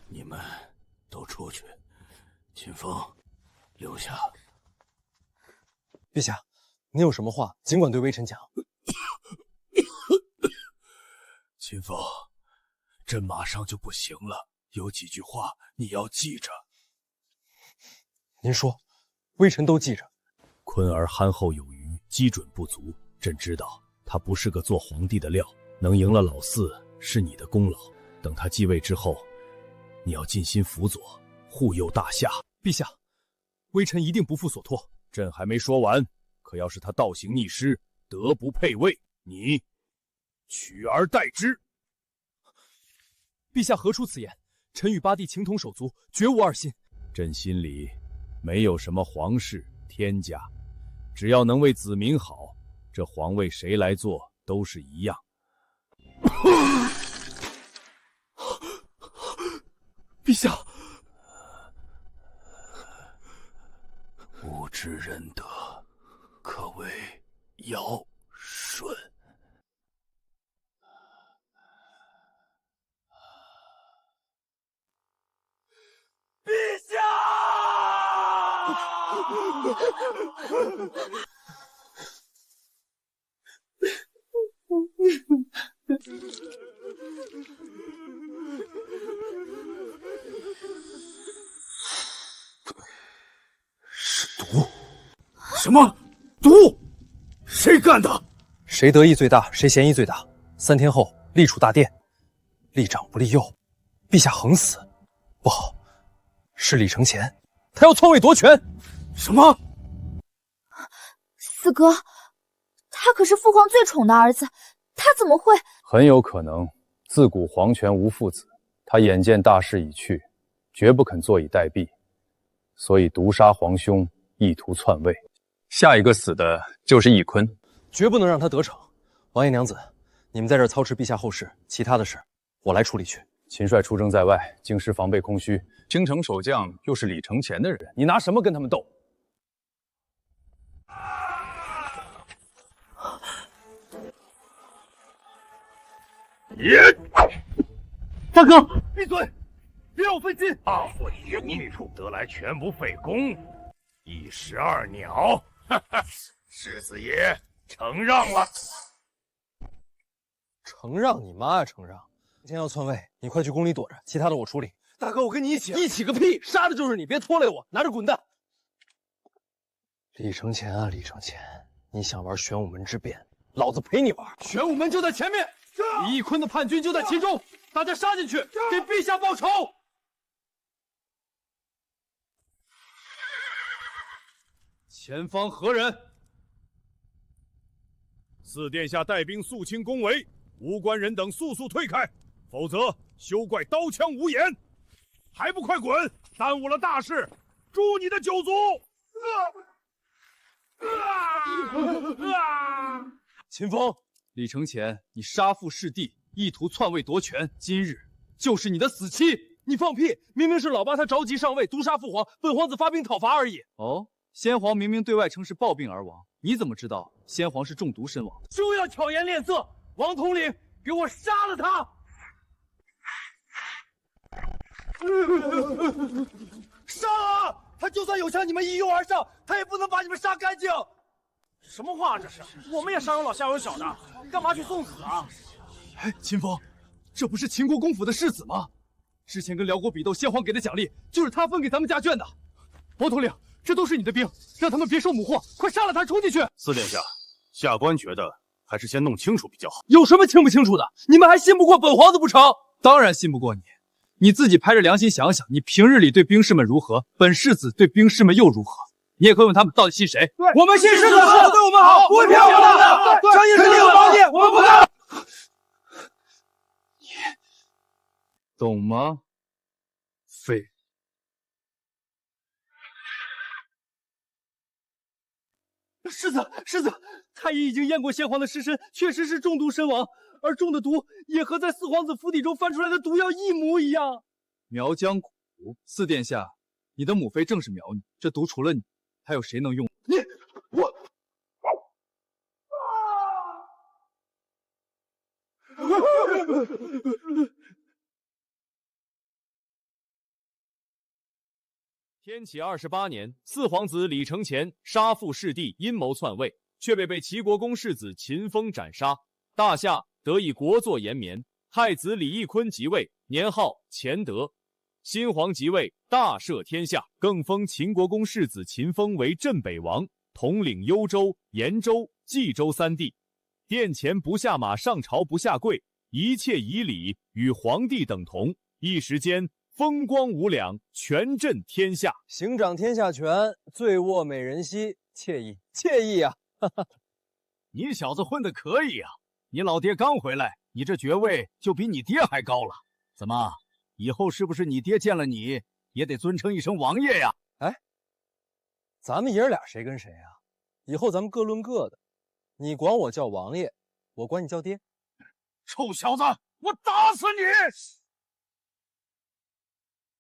你们都出去，秦风留下。陛下，您有什么话尽管对微臣讲。秦风，朕马上就不行了，有几句话你要记着。您说，微臣都记着。坤儿憨厚有余，基准不足。朕知道他不是个做皇帝的料，能赢了老四是你的功劳。等他继位之后，你要尽心辅佐，护佑大夏。陛下，微臣一定不负所托。朕还没说完，可要是他倒行逆施，德不配位，你取而代之。陛下何出此言？臣与八弟情同手足，绝无二心。朕心里没有什么皇室天家，只要能为子民好，这皇位谁来做都是一样。陛下，吾知仁德，可谓尧舜。陛下！是毒？什么毒？谁干的？谁得意最大，谁嫌疑最大。3天后立处大殿，立长不立幼，陛下横死。不好，是李承乾，他要篡位夺权。什么？四哥，他可是父皇最宠的儿子，他怎么会？很有可能，自古皇权无父子，他眼见大势已去，绝不肯坐以待毙，所以毒杀皇兄，意图篡位。下一个死的就是翊坤，绝不能让他得逞。王爷娘子，你们在这儿操持陛下后事，其他的事我来处理去。秦帅出征在外，京师防备空虚，京城守将又是李承乾的人，你拿什么跟他们斗？大哥，闭嘴！别有分心！大伙一言一处得来全不费工，一石二鸟。哈哈，世子爷承让了。承让你妈呀！承让！今天要篡位，你快去宫里躲着，其他的我处理。大哥，我跟你一起。一起个屁！杀的就是你，别拖累我！拿着滚蛋！李承乾啊，李承乾，你想玩玄武门之变，老子陪你玩！玄武门就在前面，李翊坤的叛军就在其中，大家杀进去，给陛下报仇！前方何人？四殿下带兵肃清宫闱，无关人等速速退开，否则休怪刀枪无眼！还不快滚！耽误了大事！诛你的九族！秦风，李承乾，你杀父弑弟，意图篡位夺权，今日就是你的死期！你放屁！明明是老八他着急上位，毒杀父皇，本皇子发兵讨伐而已。哦，先皇明明对外称是暴病而亡，你怎么知道先皇是中毒身亡？休要巧言令色！王统领，给我杀了他！杀啊！他就算有枪，你们一拥而上，他也不能把你们杀干净。什么话这是？我们也上有老下有小的，干嘛去送死啊？哎，秦风，这不是秦国公府的世子吗？之前跟辽国比斗，先皇给的奖励就是他分给咱们家眷的。王统领，这都是你的兵，让他们别受蛊惑，快杀了他，冲进去！四殿下，下官觉得还是先弄清楚比较好。有什么清不清楚的？你们还信不过本皇子不成？当然信不过你。你自己拍着良心想想，你平日里对兵士们如何，本世子对兵士们又如何？你也可以问他们到底信谁？我们信世子，对我们好，不会骗我们的。张义是另有保你，我们不干。你懂吗？废。世子，太医已经验过先皇的尸身，确实是中毒身亡。而中的毒也和在四皇子府邸中翻出来的毒药一模一样。苗疆苦，四殿下，你的母妃正是苗女，这毒除了你，还有谁能用？天启28年，四皇子李承乾杀父弑弟，阴谋篡位，却被齐国公世子秦风斩杀。大夏得以国祚延绵，太子李义坤即位，年号乾德。新皇即位，大赦天下，更封秦国公世子秦风为镇北王，统领幽州、延州、冀州3地。殿前不下马，上朝不下跪，一切以礼，与皇帝等同。一时间风光无两，权震天下，行掌天下权，醉卧美人膝，惬意惬意啊！哈哈，你小子混得可以啊！你老爹刚回来，你这爵位就比你爹还高了。怎么，以后是不是你爹见了你也得尊称一声王爷呀？哎，咱们爷儿俩谁跟谁啊？以后咱们各论各的，你管我叫王爷，我管你叫爹。臭小子，我打死你！